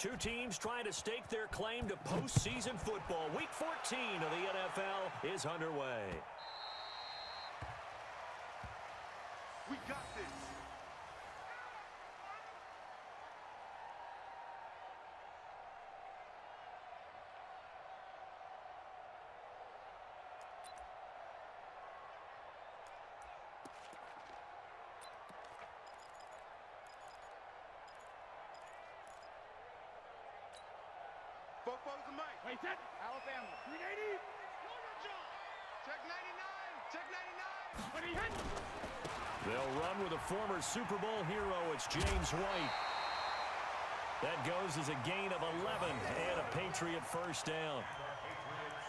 Two teams trying to stake their claim to postseason football. Week 14 of the NFL is underway. We got this. Football's the mic. Wait, set. Alabama. 380. Check 99. Check 99. When he hit. They'll run with a former Super Bowl hero. It's James White. That goes as a gain of 11 and a Patriot first down.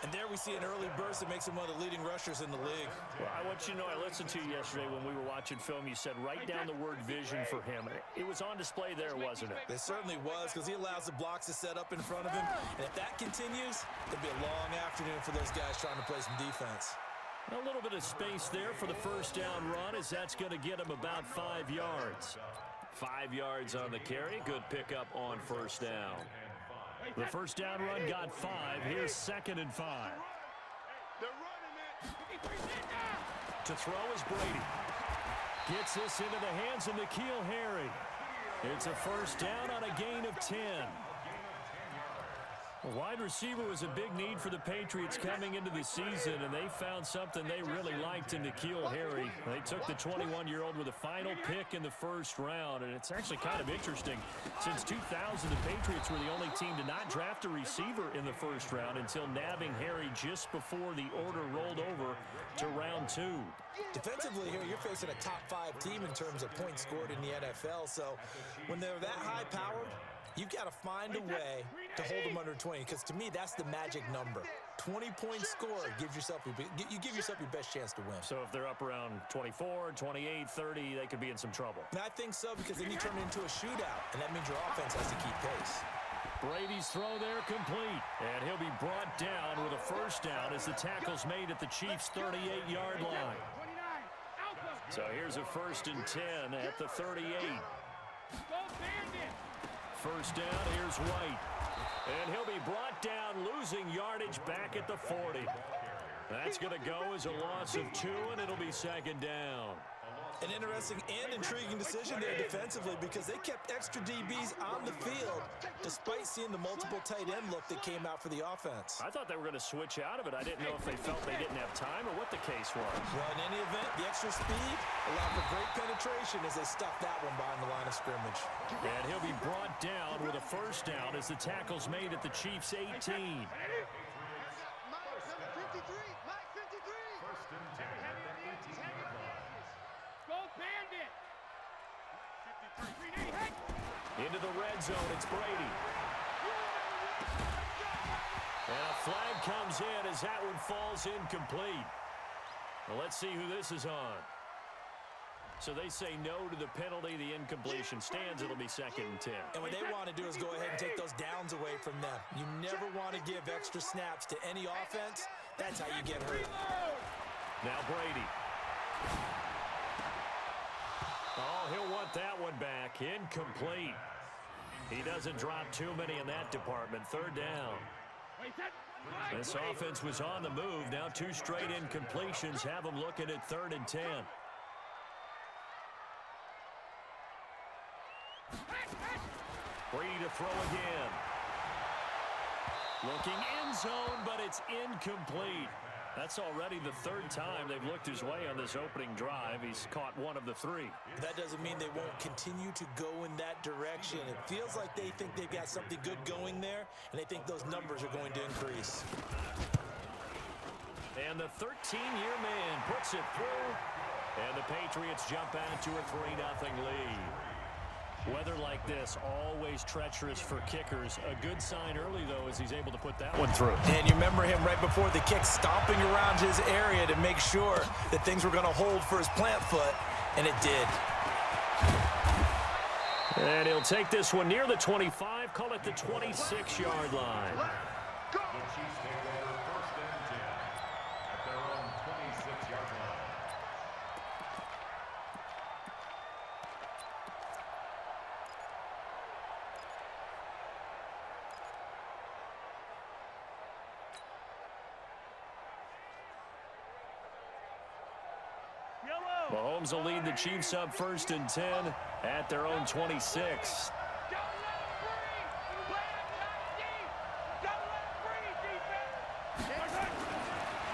And there we see an early burst that makes him one of the leading rushers in the league. Well, I want you to know, I listened to you yesterday when we were watching film. You said write down the word vision for him. It was on display there, wasn't it? It certainly was, because he allows the blocks to set up in front of him. And if that continues, it'll be a long afternoon for those guys trying to play some defense. A little bit of space there for the first down run, as that's going to get him about 5 yards. 5 yards on the carry. Good pickup on first down. The first down run got 5. Here's 2nd and 5. They're running it. To throw is Brady. Gets this into the hands of N'Keal Harry. It's a first down on a gain of 10. A wide receiver was a big need for the Patriots coming into the season, and they found something they really liked in N'Keal Harry. They took the 21-year-old with a final pick in the first round, and it's actually kind of interesting. Since 2000, the Patriots were the only team to not draft a receiver in the first round until nabbing Harry just before the order rolled over to round 2. Defensively here, you're facing a top-5 team in terms of points scored in the NFL, so when they're that high-powered, you've got to find a way to hold them under 20, because to me, that's the magic number. 20 points scored gives yourself you give yourself your best chance to win. So if they're up around 24, 28, 30, they could be in some trouble. And I think so, because then you turn it into a shootout, and that means your offense has to keep pace. Brady's throw there complete, and he'll be brought down with a first down as the tackle's made at the Chiefs' 38-yard line. So here's a 1st and 10 at the 38. First down, here's White. And he'll be brought down, losing yardage back at the 40. That's going to go as a loss of 2, and it'll be 2nd down. An interesting and intriguing decision there defensively, because they kept extra DBs on the field despite seeing the multiple tight end look that came out for the offense. I thought they were going to switch out of it. I didn't know if they felt they didn't have time or what the case was. Well, in any event, the extra speed allowed for great penetration as they stuffed that one behind the line of scrimmage. And he'll be brought down with a first down as the tackle's made at the Chiefs' 18. Into the red zone, it's Brady. And a flag comes in as that one falls incomplete. Well, let's see who this is on. So they say no to the penalty. The incompletion stands. It'll be 2nd and 10. And what they want to do is go ahead and take those downs away from them. You never want to give extra snaps to any offense. That's how you get hurt. Now Brady. Oh, he'll want that one back. Incomplete. He doesn't drop too many in that department. 3rd down. This offense was on the move. Now 2 straight incompletions have them looking at 3rd and 10. Brady to throw again. Looking end zone, but it's incomplete. That's already the 3rd time they've looked his way on this opening drive. He's caught 1 of the 3. That doesn't mean they won't continue to go in that direction. It feels like they think they've got something good going there, and they think those numbers are going to increase. And the 13-year man puts it through, and the Patriots jump out to a 3-0 lead. Weather like this, always treacherous for kickers. A good sign early, though, as he's able to put that one through. And you remember him right before the kick stomping around his area to make sure that things were going to hold for his plant foot, and it did. And he'll take this one near the 25, call it the 26-yard line. Go! Mahomes will lead the Chiefs up 1st and 10 at their own 26.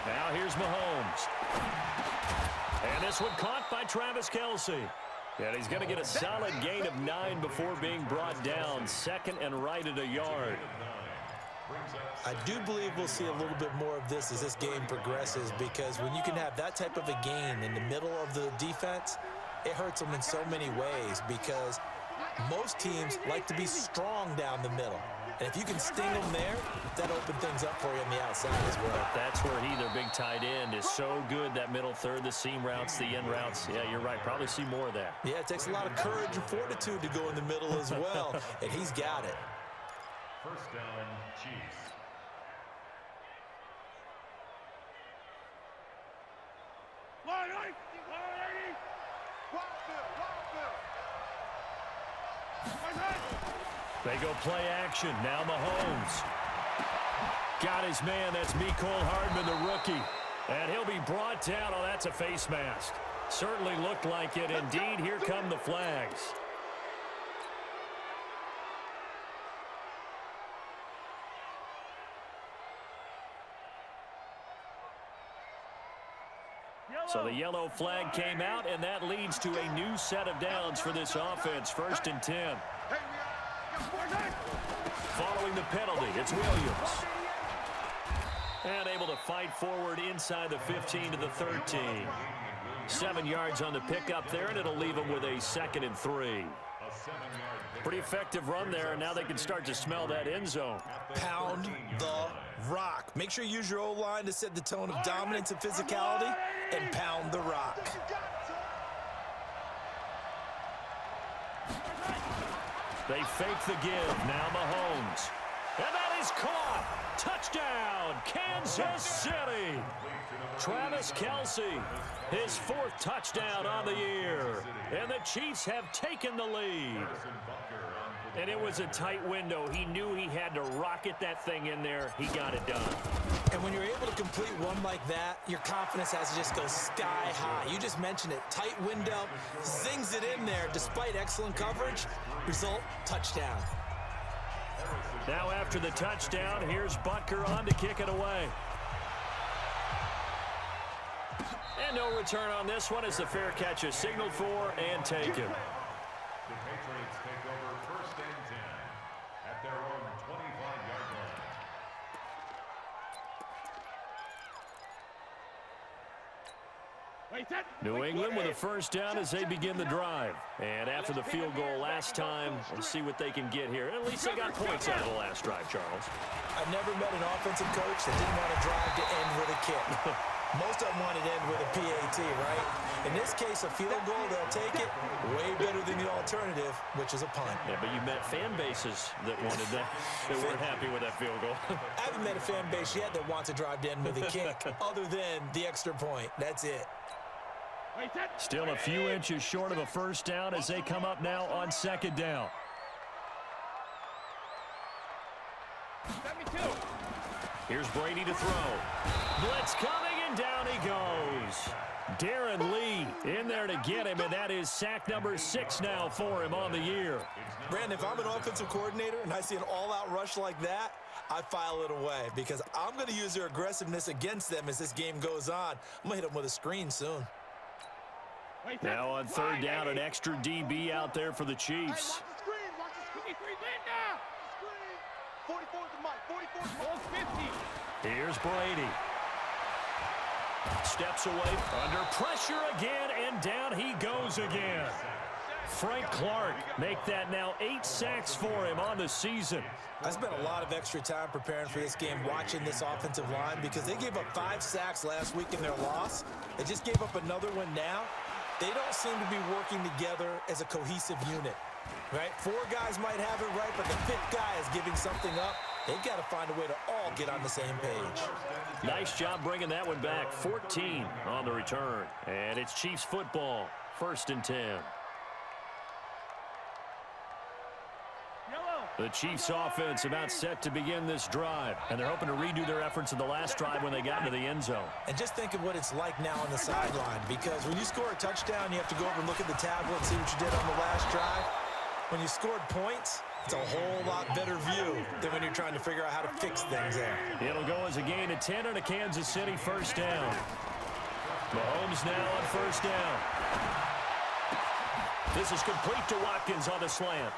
Now here's Mahomes. And this one caught by Travis Kelce. And he's going to get a solid gain of 9 before being brought down. 2nd and right at a yard. I do believe we'll see a little bit more of this as this game progresses, because when you can have that type of a gain in the middle of the defense, it hurts them in so many ways, because most teams like to be strong down the middle. And if you can sting them there, that opens things up for you on the outside as well. That's where their big tight end, is so good, that middle third, the seam routes, the in routes. Yeah, you're right. Probably see more of that. Yeah, it takes a lot of courage and fortitude to go in the middle as well, and he's got it. 1st down, Chiefs. They go play action. Now Mahomes. Got his man. That's Mecole Hardman, the rookie. And he'll be brought down. Oh, that's a face mask. Certainly looked like it. Indeed, here come the flags. So the yellow flag came out, and that leads to a new set of downs for this offense. 1st and 10. Following the penalty, it's Williams. And able to fight forward inside the 15 to the 13. 7 yards on the pickup there, and it'll leave them with a 2nd and 3. Pretty effective run there, and now they can start to smell that end zone. Pound the rock. Make sure you use your O-line to set the tone of dominance and physicality, and pound the rock. They fake the give. Now Mahomes. And that is caught. Touchdown, Kansas City. Travis Kelce, his 4th touchdown on the year. And the Chiefs have taken the lead. And it was a tight window. He knew he had to rocket that thing in there. He got it done. And when you're able to complete one like that, your confidence has to just go sky high. You just mentioned it. Tight window, zings it in there despite excellent coverage. Result, touchdown. Now after the touchdown, here's Butker on to kick it away. And no return on this one as the fair catch is signaled for and taken. The Patriots take over 1st and 10 at their own 25-yard line. New England with a 1st down as they begin the drive. And after the field goal last time, we'll see what they can get here. And at least they got points out of the last drive, Charles. I've never met an offensive coach that didn't want to drive to end with a kick. Most of them wanted to end with a PAT, right? In this case, a field goal, they'll take it. Way better than the alternative, which is a punt. Yeah, but you met fan bases that wanted that, that weren't happy with that field goal. I haven't met a fan base yet that wants to drive to end with a kick, other than the extra point. That's it. Still a few inches short of a 1st down as they come up now on 2nd down. Here's Brady to throw. Blitz coming, and down he goes. Darren Lee in there to get him, and that is sack number 6 now for him on the year. Brandon, if I'm an offensive coordinator and I see an all-out rush like that, I file it away, because I'm going to use their aggressiveness against them as this game goes on. I'm going to hit them with a screen soon. Now on 3rd down, an extra DB out there for the Chiefs. Watch the screen. Screen. 44 to Mike. 50. Here's Brady. Steps away, under pressure again, and down he goes again. Frank Clark make that now 8 sacks for him on the season. I spent a lot of extra time preparing for this game, watching this offensive line, because they gave up 5 sacks last week in their loss. They just gave up another one now. They don't seem to be working together as a cohesive unit, right? 4 guys might have it right, but the 5th guy is giving something up. They've got to find a way to all get on the same page. Nice job bringing that one back. 14 on the return. And it's Chiefs football. 1st and 10. The Chiefs offense about set to begin this drive, and they're hoping to redo their efforts in the last drive when they got into the end zone. And just think of what it's like now on the sideline, because when you score a touchdown, you have to go over and look at the tablet and see what you did on the last drive. When you scored points, it's a whole lot better view than when you're trying to figure out how to fix things there. It'll go as a gain of 10 on a Kansas City first down. Mahomes now on first down. This is complete to Watkins on the slant.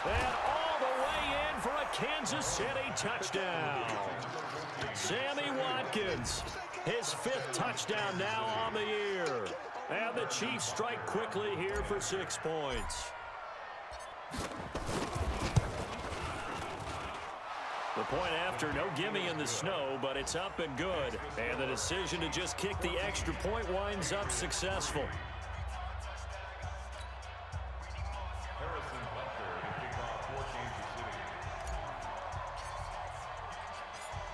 And all the way in for a Kansas City touchdown. Sammy Watkins, his 5th touchdown now on the year. And the Chiefs strike quickly here for 6 points. The point after, no gimme in the snow, but it's up and good. And the decision to just kick the extra point winds up successful.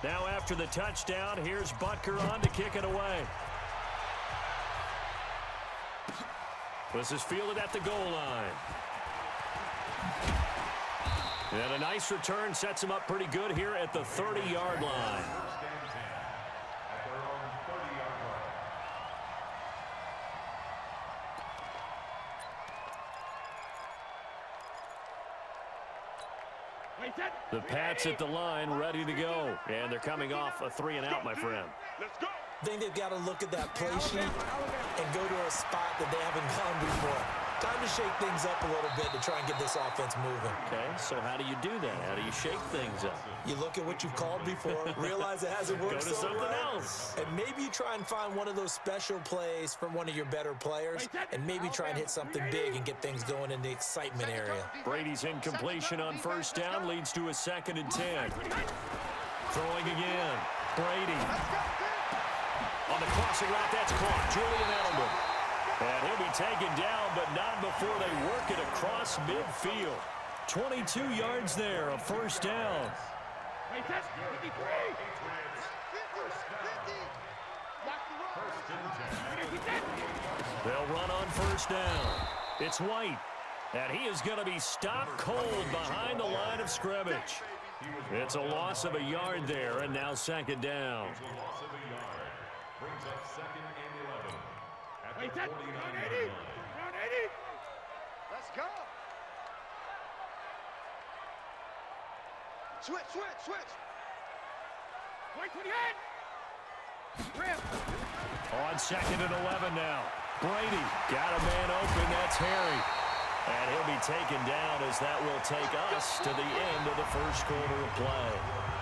Now after the touchdown, here's Butker on to kick it away. This is fielded at the goal line. And a nice return sets him up pretty good here at the 30-yard line. The Pats at the line, ready to go. And they're coming off a 3-and-out, my friend. Let's go. I think they've got to look at that play sheet and go to a spot that they haven't gone before. Time to shake things up a little bit to try and get this offense moving. Okay, so how do you do that? How do you shake things up? You look at what you've called before, realize it hasn't worked Go to so something well, else. and maybe you try and find one of those special plays from one of your better players, and maybe try and hit something big and get things going in the excitement area. Brady's incompletion on first down leads to a 2nd and 10. Throwing again. Brady. On the crossing route, that's caught. Julian Edelman. And he'll be taken down, but not before they work it across midfield. 22 yards there, a first down. They'll run on first down. It's White, and he is going to be stopped cold behind the line of scrimmage. It's a loss of a yard there, and now 2nd down. Brings up 2nd and 11. At the 49 49-yard line. Let's go. Switch. 28. On 2nd and 11 now. Brady got a man open. That's Harry. And he'll be taken down as that will take us to the end of the first quarter of play.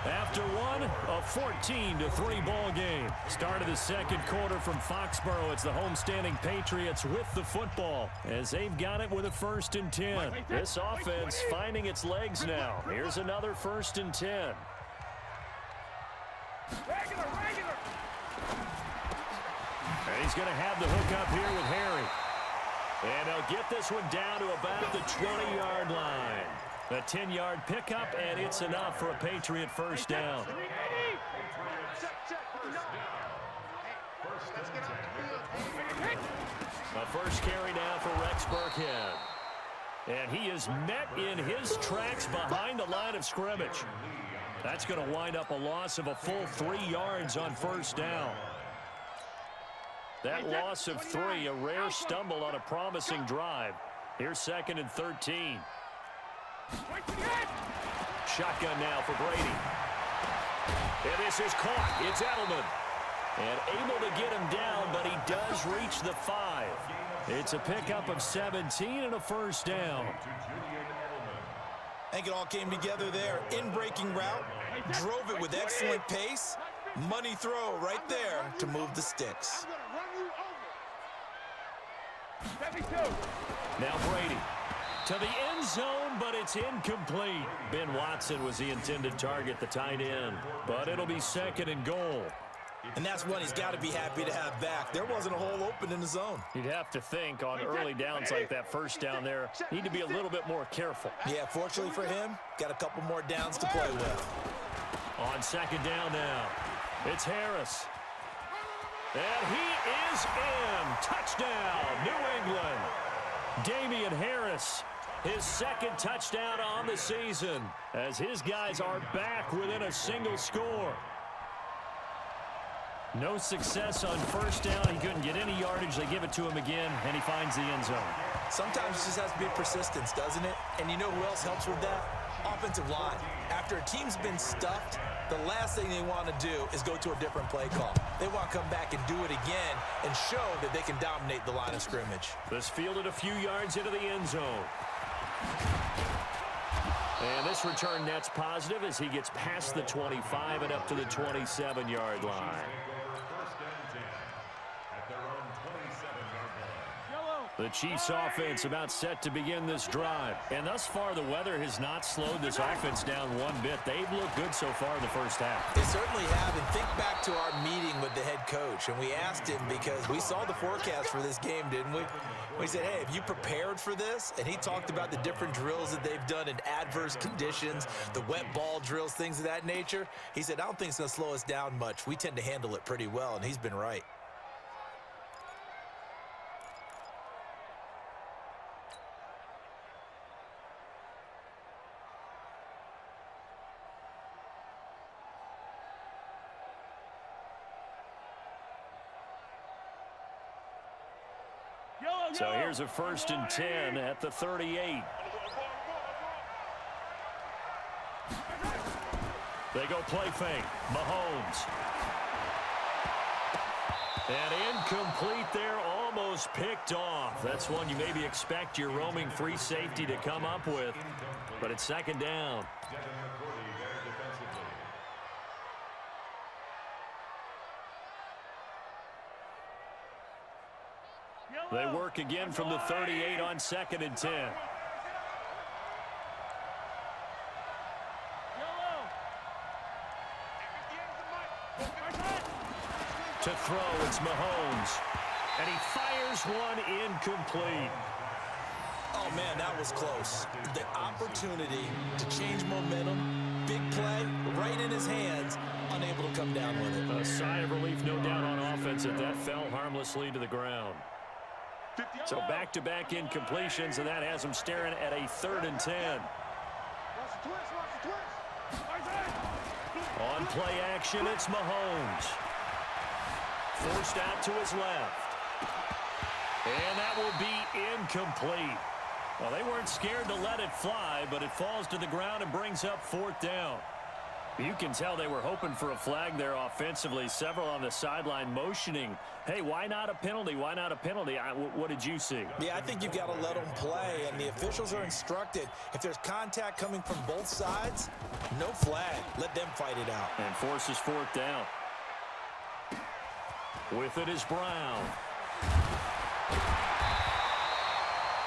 After one, a 14-3 ball game. Start of the second quarter from Foxborough. It's the homestanding Patriots with the football as they've got it with a 1st and 10. This offense finding its legs now. Here's another 1st and 10. Regular. And he's going to have the hook up here with Harry. And they'll get this one down to about the 20-yard line. A 10-yard pickup, and it's enough for a Patriot first down. A first carry now for Rex Burkhead. And he is met in his tracks behind the line of scrimmage. That's going to wind up a loss of a full 3 yards on first down. That loss of 3, a rare stumble on a promising drive. Here's 2nd and 13. Shotgun now for Brady. And this is caught. It's Edelman. And able to get him down, but he does reach the 5. It's a pickup of 17 and a first down. I think it all came together there. In-breaking route, drove it with excellent pace. Money throw right there to move the sticks. Now Brady to the end zone, but it's incomplete. Ben Watson was the intended target, the tight end, but it'll be 2nd and goal. And that's one he's got to be happy to have back. There wasn't a hole open in the zone. You'd have to think on early downs like that first down there, need to be a little bit more careful. Yeah, fortunately for him, got a couple more downs to play with. On 2nd down now, it's Harris. And he is in. Touchdown, New England. Damian Harris, his second touchdown on the season, as his guys are back within a single score. No success on first down. He couldn't get any yardage. They give it to him again, and he finds the end zone. Sometimes it just has to be persistence, doesn't it? And you know who else helps with that? Offensive line. After a team's been stuffed, the last thing they want to do is go to a different play call. They want to come back and do it again and show that they can dominate the line of scrimmage. This fielded a few yards into the end zone. And this return net's positive as he gets past the 25 and up to the 27-yard line. The Chiefs offense about set to begin this drive. And thus far, the weather has not slowed this offense down one bit. They've looked good so far in the first half. They certainly have. And think back to our meeting with the head coach. And we asked him because we saw the forecast for this game, didn't we? We said, hey, have you prepared for this? And he talked about the different drills that they've done in adverse conditions, the wet ball drills, things of that nature. He said, I don't think it's going to slow us down much. We tend to handle it pretty well, and he's been right. So here's a 1st and 10 at the 38. They go play fake. Mahomes. And incomplete there, almost picked off. That's one you maybe expect your roaming free safety to come up with. But it's 2nd down. They work again from the 38 on 2nd and 10. To throw, it's Mahomes. And he fires one incomplete. Oh, man, that was close. The opportunity to change momentum, big play, right in his hands, unable to come down with it. A sigh of relief, no doubt, on offense, that fell harmlessly to the ground. So back-to-back incompletions, and that has him staring at a 3rd and 10. On play action, it's Mahomes. Forced out to his left. And that will be incomplete. Well, they weren't scared to let it fly, but it falls to the ground and brings up 4th down. You can tell they were hoping for a flag there offensively. Several on the sideline motioning, hey, why not a penalty? Why not a penalty? What did you see? Yeah, I think you've got to let them play, and the officials are instructed. If there's contact coming from both sides, no flag. Let them fight it out. And forces 4th down. With it is Brown.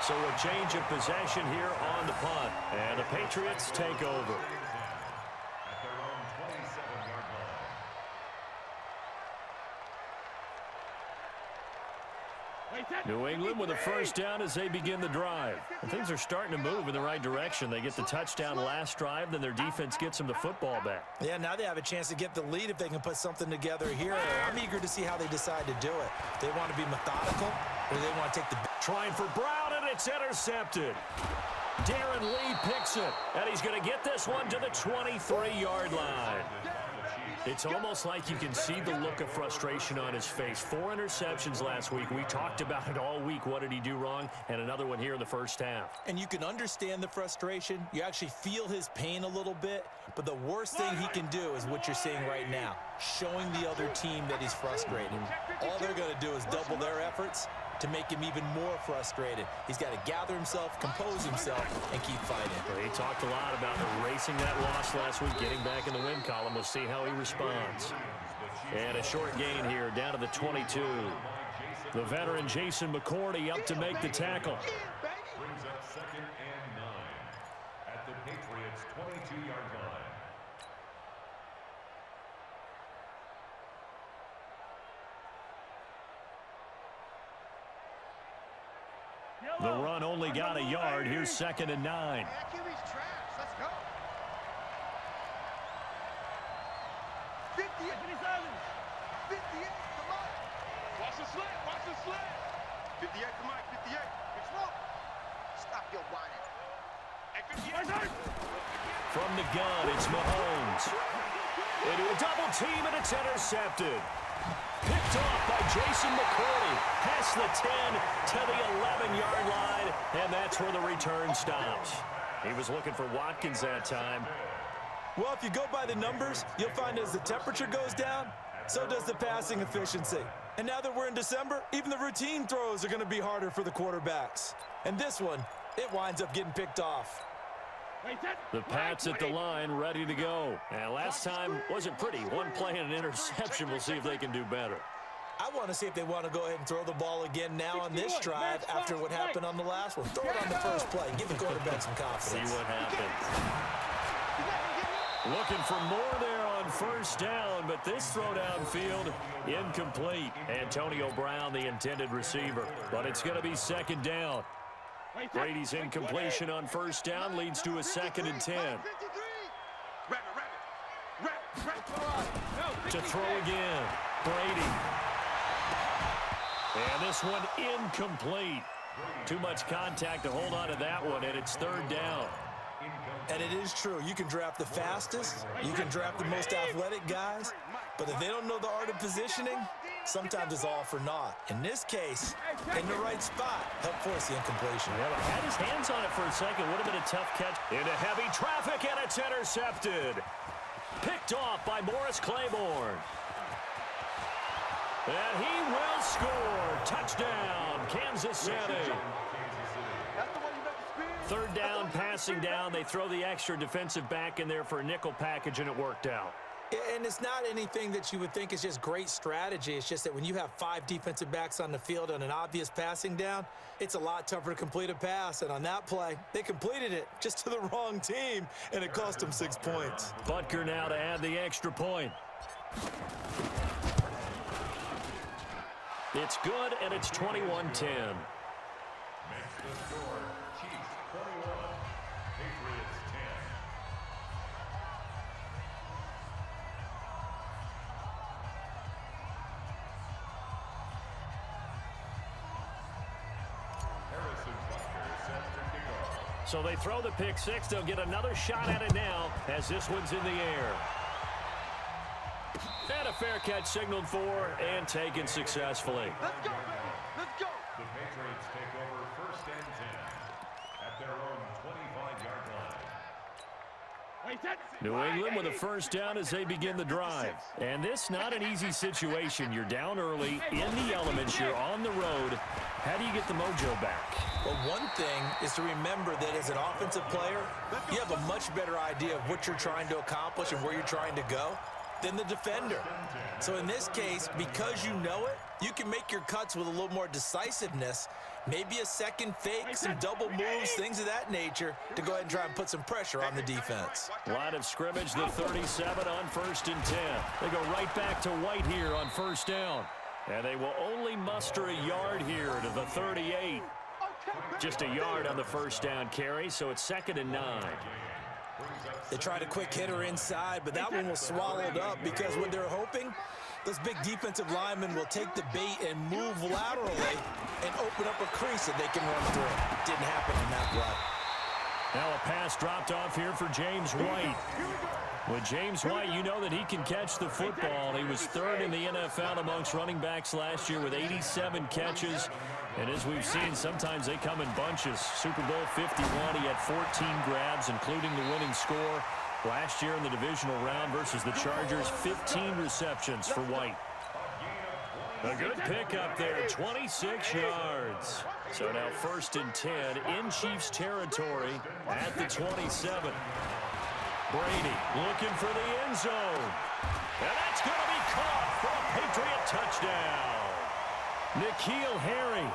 So a change of possession here on the punt. And the Patriots take over. New England with a 1st down as they begin the drive. And things are starting to move in the right direction. They get the touchdown last drive, then their defense gets them the football back. Yeah, now they have a chance to get the lead if they can put something together here. I'm eager to see how they decide to do it. They want to be methodical, or they want to take the... Trying for Brown, and it's intercepted. Darren Lee picks it, and he's going to get this one to the 23-yard line. It's almost like you can see the look of frustration on his face. 4 interceptions last week. We talked about it all week. What did he do wrong? And another one here in the first half. And you can understand the frustration. You actually feel his pain a little bit. But the worst thing he can do is what you're seeing right now, showing the other team that he's frustrated. All they're going to do is double their efforts to make him even more frustrated. He's got to gather himself, compose himself, and keep fighting. Well, he talked a lot about erasing that loss last week, getting back in the win column. We'll see how he responds. And a short gain here, down to the 22. The veteran Jason McCourty up to make the tackle. Brings up 2nd and 9 at the Patriots' 22-yard line. The run only got a yard. Here's 2nd and 9. Let's go. 58. 58 to Mike. Watch the slant. Watch the slant. 58 to Mike. 58. It's wrong. Stop your whining. From the gun, it's Mahomes. Into a double team, and it's intercepted. Picked off by Jason McCourty. Past the 10 to the 11-yard line, and that's where the return stops. He was looking for Watkins that time. Well, if you go by the numbers, you'll find as the temperature goes down, so does the passing efficiency. And now that we're in December, even the routine throws are going to be harder for the quarterbacks. And this one, it winds up getting picked off. The Pats at the line, ready to go. And last time wasn't pretty. One play and an interception. We'll see if they can do better. I want to see if they want to go ahead and throw the ball again now on this drive after what happened on the last one. Throw it on the first play. Give the quarterback some confidence. See what happens. Looking for more there on first down, but this throw downfield, incomplete. Antonio Brown, the intended receiver, but it's going to be second down. Brady's incompletion on first down leads to a 2nd and 10. To throw again, Brady. And this one incomplete. Too much contact to hold on to that one, and it's 3rd down. And it is true. You can draft the fastest. You can draft the most athletic guys. But if they don't know the art of positioning, sometimes it's all for naught. In this case, in the right spot, helped force the incompletion. Yeah, but had his hands on it for a second. Would have been a tough catch. Into heavy traffic, and it's intercepted. Picked off by Morris Claiborne. And he will score. Touchdown, Kansas City. 3rd down, passing down. They throw the extra defensive back in there for a nickel package, and it worked out. And it's not anything that you would think is just great strategy. It's just that when you have 5 defensive backs on the field on an obvious passing down, it's a lot tougher to complete a pass. And on that play, they completed it just to the wrong team, and it cost them 6 points. Butker now to add the extra point. It's good, and it's 21-10. Makes the score Chiefs 21, Patriots 10. Harrison Butker set to kick off. So they throw the pick six. They'll get another shot at it now as this one's in the air. And a fair catch signaled for and taken successfully. Let's go, baby. Let's go. The Patriots take over 1st and 10 at their own 25-yard line. New England with a first down as they begin the drive. And this not an easy situation. You're down early, in the elements, you're on the road. How do you get the mojo back? Well, one thing is to remember that as an offensive player, you have a much better idea of what you're trying to accomplish and where you're trying to go than the defender. So in this case, because you know it, you can make your cuts with a little more decisiveness, maybe a second fake, some double moves, things of that nature, to go ahead and try and put some pressure on the defense. Line of scrimmage, the 37 on 1st and 10. They go right back to White here on first down. And they will only muster a yard here to the 38. Just a yard on the first down carry, so it's 2nd and 9. They tried a quick hitter inside, but that one was swallowed up because what they're hoping, those big defensive linemen will take the bait and move laterally and open up a crease that they can run through. Didn't happen on that play. Now a pass dropped off here for James White. With James White, you know that he can catch the football. He was 3rd in the NFL amongst running backs last year with 87 catches. And as we've seen, sometimes they come in bunches. Super Bowl 51, he had 14 grabs, including the winning score. Last year in the divisional round versus the Chargers, 15 receptions for White. A good pickup there, 26 yards. So now 1st and 10 in Chiefs territory at the 27. Brady looking for the end zone. And that's going to be caught for a Patriot touchdown. N'Keal Harry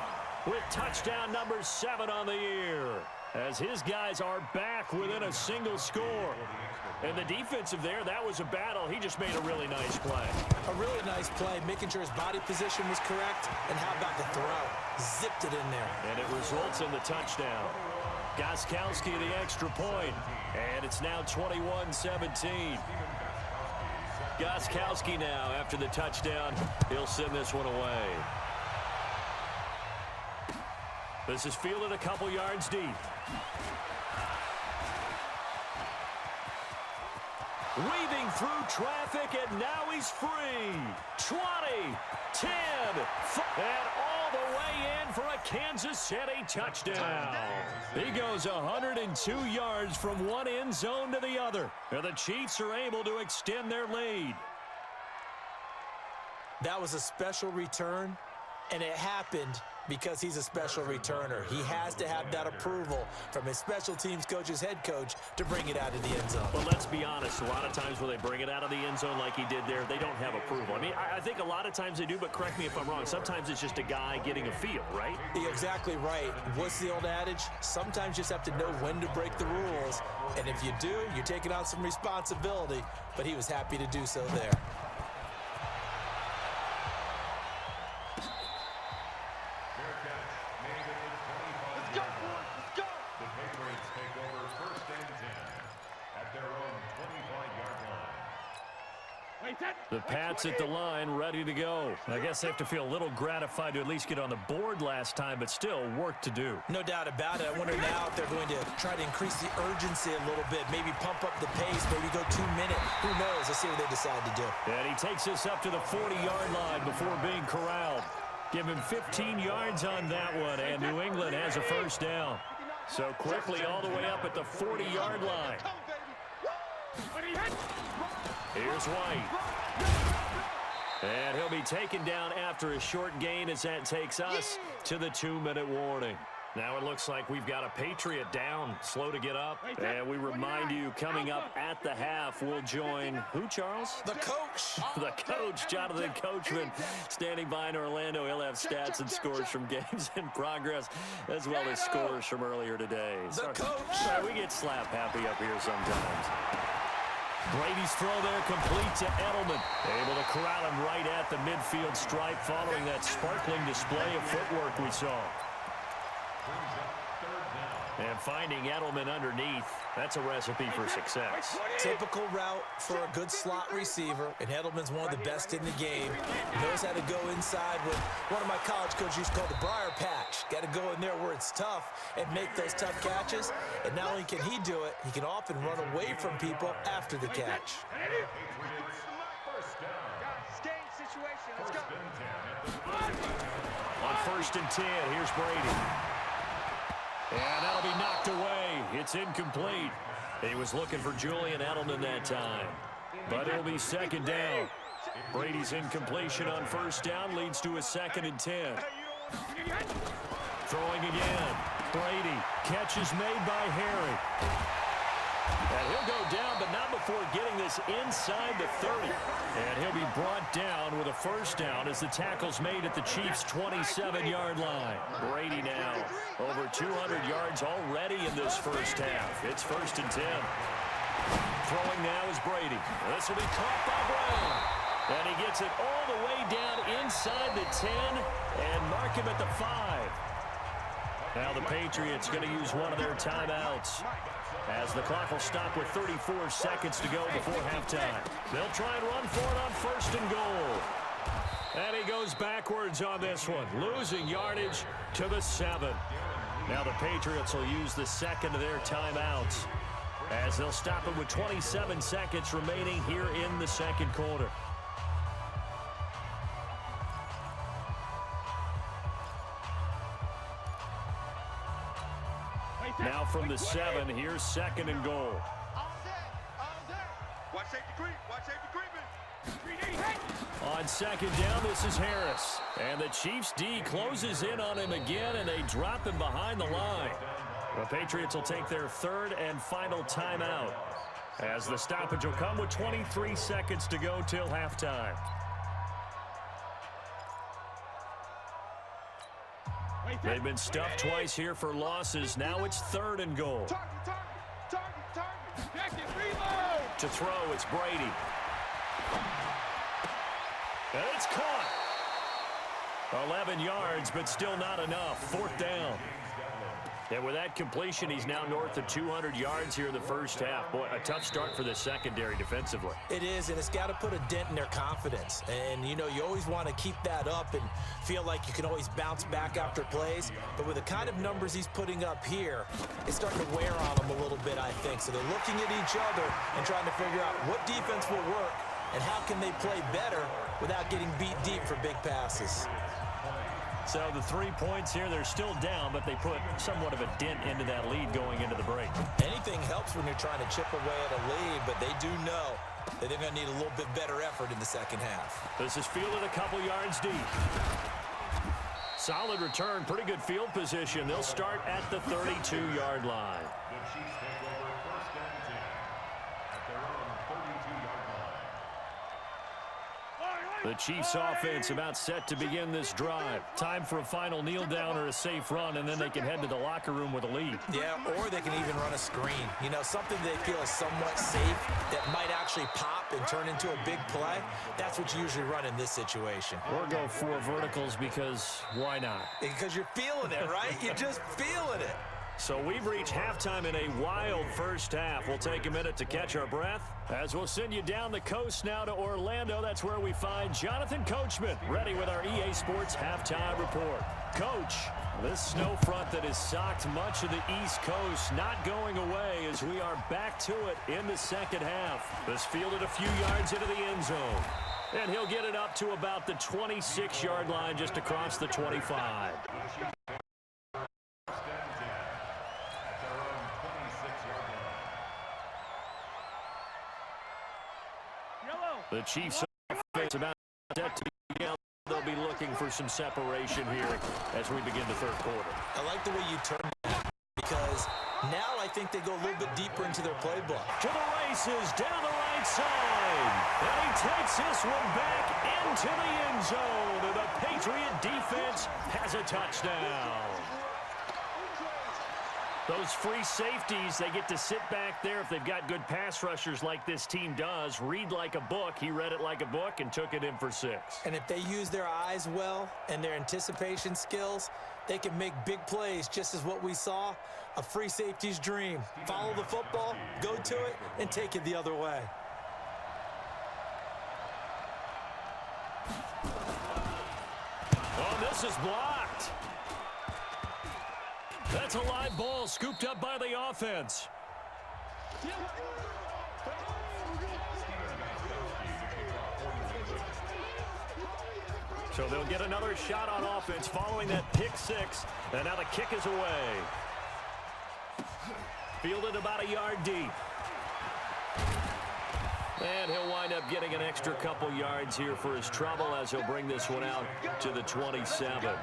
with touchdown number 7 on the year as his guys are back within a single score. And the defensive there, that was a battle. He just made a really nice play. A really nice play, making sure his body position was correct. And how about the throw? Zipped it in there. And it results in the touchdown. Gostkowski the extra point. And it's now 21-17. Gostkowski now, after the touchdown, he'll send this one away. This is fielded a couple yards deep. Weaving through traffic, and now he's free. 20, 10, 5, and all the way in for a Kansas City touchdown. He goes 102 yards from one end zone to the other. And the Chiefs are able to extend their lead. That was a special return, and it happened because he's a special returner. He has to have that approval from his special teams coach's head coach to bring it out of the end zone. But let's be honest, a lot of times when they bring it out of the end zone like he did there, they don't have approval. I mean, I think a lot of times they do, but correct me if I'm wrong. Sometimes it's just a guy getting a feel, right? You're exactly right. What's the old adage? Sometimes you just have to know when to break the rules. And if you do, you're taking on some responsibility. But he was happy to do so there. The Pats at the line, ready to go. I guess they have to feel a little gratified to at least get on the board last time, but still work to do. No doubt about it. I wonder now if they're going to try to increase the urgency a little bit, maybe pump up the pace, maybe go 2 minutes. Who knows? Let's see what they decide to do. And he takes us up to the 40-yard line before being corralled. Give him 15 yards on that one, and New England has a first down. So quickly all the way up at the 40-yard line. Here's White. And he'll be taken down after a short gain as that takes us to the 2-minute warning. Now it looks like we've got a Patriot down, slow to get up. And we remind you, coming up at the half, we'll join who, Charles? The coach. The coach, Jonathan Coachman, standing by in Orlando. He'll have stats and scores from games in progress, as well as scores from earlier today. The coach. Sorry, we get slap happy up here sometimes. Brady's throw there complete to Edelman. Able to corral him right at the midfield stripe following that sparkling display of footwork we saw. And finding Edelman underneath, that's a recipe for success. Typical route for a good slot receiver, and Edelman's one of the best in the game. Knows how to go inside with one of my college coaches used to call the briar patch. Got to go in there where it's tough and make those tough catches. And not only can he do it, he can often run away from people after the catch. On 1st and 10, here's Brady. And that'll be knocked away. It's incomplete. He was looking for Julian Edelman that time. But it'll be 2nd down. Brady's incompletion on 1st down leads to a 2nd and 10. Throwing again. Brady. Catch is made by Harry. And he'll go down, but not before getting this inside the 30. And he'll be brought down with a 1st down as the tackle's made at the Chiefs' 27-yard line. Brady now over 200 yards already in this 1st half. It's 1st and 10. Throwing now is Brady. This will be caught by Brown. And he gets it all the way down inside the 10 and mark him at the 5. Now the Patriots going to use one of their timeouts, as the clock will stop with 34 seconds to go before halftime. They'll try and run for it on 1st and goal. And he goes backwards on this one, losing yardage to the 7. Now the Patriots will use the 2nd of their timeouts, as they'll stop it with 27 seconds remaining here in the 2nd quarter. Now from the 7, here's 2nd and goal. Watch safety creep. Watch safety creeping. On 2nd down, this is Harris. And the Chiefs D closes in on him again, and they drop him behind the line. The Patriots will take their 3rd and final timeout, as the stoppage will come with 23 seconds to go till halftime. They've been stuffed twice here for losses. Now it's 3rd and goal. To throw, it's Brady. And it's caught. 11 yards, but still not enough. 4th down. And with that completion, he's now north of 200 yards here in the first half. Boy, a tough start for the secondary defensively. It is, and it's got to put a dent in their confidence. And, you know, you always want to keep that up and feel like you can always bounce back after plays. But with the kind of numbers he's putting up here, it's starting to wear on them a little bit, I think. So they're looking at each other and trying to figure out what defense will work and how can they play better without getting beat deep for big passes. So the 3 points here, they're still down, but they put somewhat of a dent into that lead going into the break. Anything helps when you're trying to chip away at a lead, but they do know that they're going to need a little bit better effort in the second half. This is fielded a couple yards deep. Solid return, pretty good field position. They'll start at the 32-yard line. The Chiefs take over first and 10 at their own 32-yard line. The Chiefs offense about set to begin this drive. Time for a final kneel down or a safe run, and then they can head to the locker room with a lead. Yeah, or they can even run a screen. You know, something they feel is somewhat safe that might actually pop and turn into a big play. That's what you usually run in this situation. Or go 4 verticals because why not? Because you're feeling it, right? You're just feeling it. So we've reached halftime in a wild first half. We'll take a minute to catch our breath as we'll send you down the coast now to Orlando. That's where we find Jonathan Coachman ready with our EA Sports halftime report. Coach, this snow front that has socked much of the East Coast not going away as we are back to it in the second half. This fielded a few yards into the end zone. And he'll get it up to about the 26-yard line just across the 25. The Chiefs offense about set to begin. They'll be looking for some separation here as we begin the third quarter. I like the way you turned that because now I think they go a little bit deeper into their playbook. To the races, down the right side. And he takes this one back into the end zone. And the Patriot defense has a touchdown. Those free safeties, they get to sit back there if they've got good pass rushers like this team does. Read like a book. He read it like a book and took it in for 6. And if they use their eyes well and their anticipation skills, they can make big plays, just as what we saw, a free safety's dream. Follow the football, go to it, and take it the other way. Oh, this is blocked. That's a live ball scooped up by the offense. So they'll get another shot on offense following that pick 6. And now the kick is away. Fielded about a yard deep. And he'll wind up getting an extra couple yards here for his trouble as he'll bring this one out to the 27.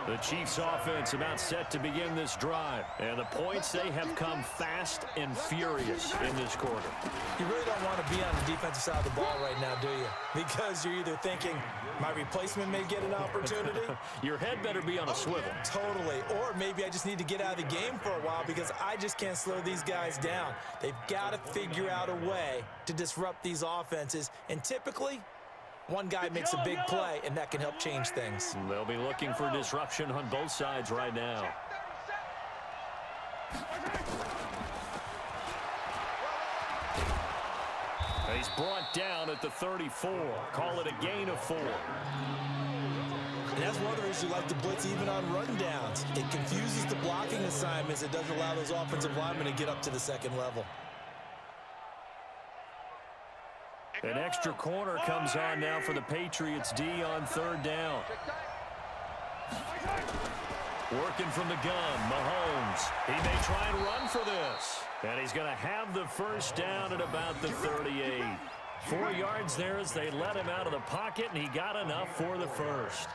The Chiefs offense about set to begin this drive. And the points, they have come fast and furious in this quarter. You really don't want to be on the defensive side of the ball right now, do you? Because you're either thinking, my replacement may get an opportunity. Your head better be on a swivel. Totally. Or maybe I just need to get out of the game for a while because I just can't slow these guys down. They've got to figure out a way to disrupt these offenses. And typically, one guy makes a big play, and that can help change things. They'll be looking for disruption on both sides right now. He's brought down at the 34. Call it a gain of 4. And that's one of the reasons you like to blitz even on rundowns. It confuses the blocking assignments. It doesn't allow those offensive linemen to get up to the second level. An extra corner comes on now for the Patriots D on 3rd down. Working from the gun, Mahomes. He may try and run for this. And he's going to have the first down at about the 38. 4 yards there as they let him out of the pocket, and he got enough for the first.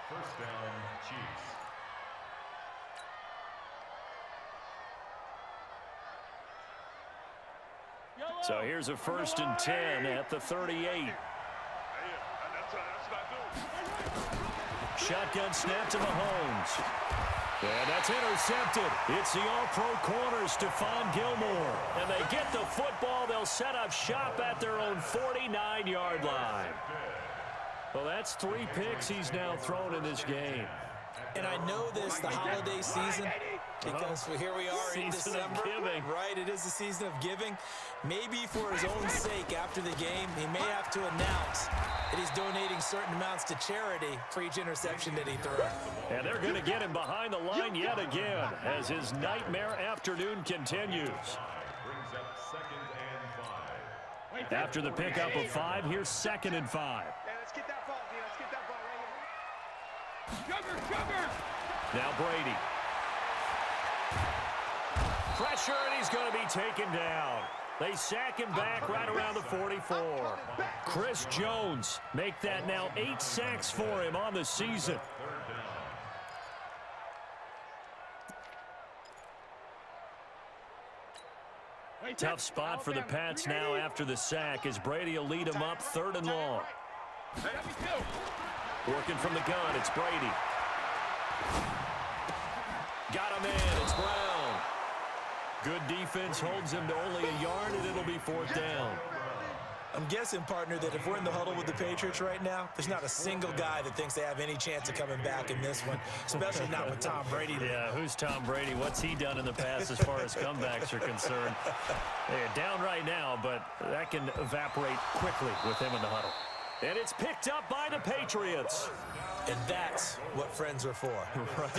First down, Chiefs. So here's a 1st and 10 at the 38. Shotgun snap to Mahomes. And that's intercepted. It's the all-pro corner, Stephon Gilmore. And they get the football. They'll set up shop at their own 49-yard line. Well, that's 3 picks he's now thrown in this game. And I know this, the holiday season, because here we are in December. Right, it is the season of giving. Maybe for his own sake after the game, he may have to announce that he's donating certain amounts to charity for each interception that he threw. And they're going to get him behind the line yet again as his nightmare afternoon continues. Brings up 2nd and 5. After the pickup of 5, here's 2nd and 5. Yeah, let's get that ball, Dean. Let's get that ball right here. Sugar! Now Brady. Pressure, and he's going to be taken down. They sack him back right around the 44. Chris Jones make that now 8 sacks for him on the season. Tough spot for the Pats now after the sack as Brady will lead him up 3rd and long. Working from the gun, it's Brady. Got him in, it's Brown. Good defense holds him to only a yard, and it'll be 4th down. I'm guessing, partner, that if we're in the huddle with the Patriots right now, there's not a single guy that thinks they have any chance of coming back in this one, especially not with Tom Brady there. Yeah, who's Tom Brady? What's he done in the past as far as comebacks are concerned? They're down right now, but that can evaporate quickly with him in the huddle. And it's picked up by the Patriots. And that's what friends are for. Right.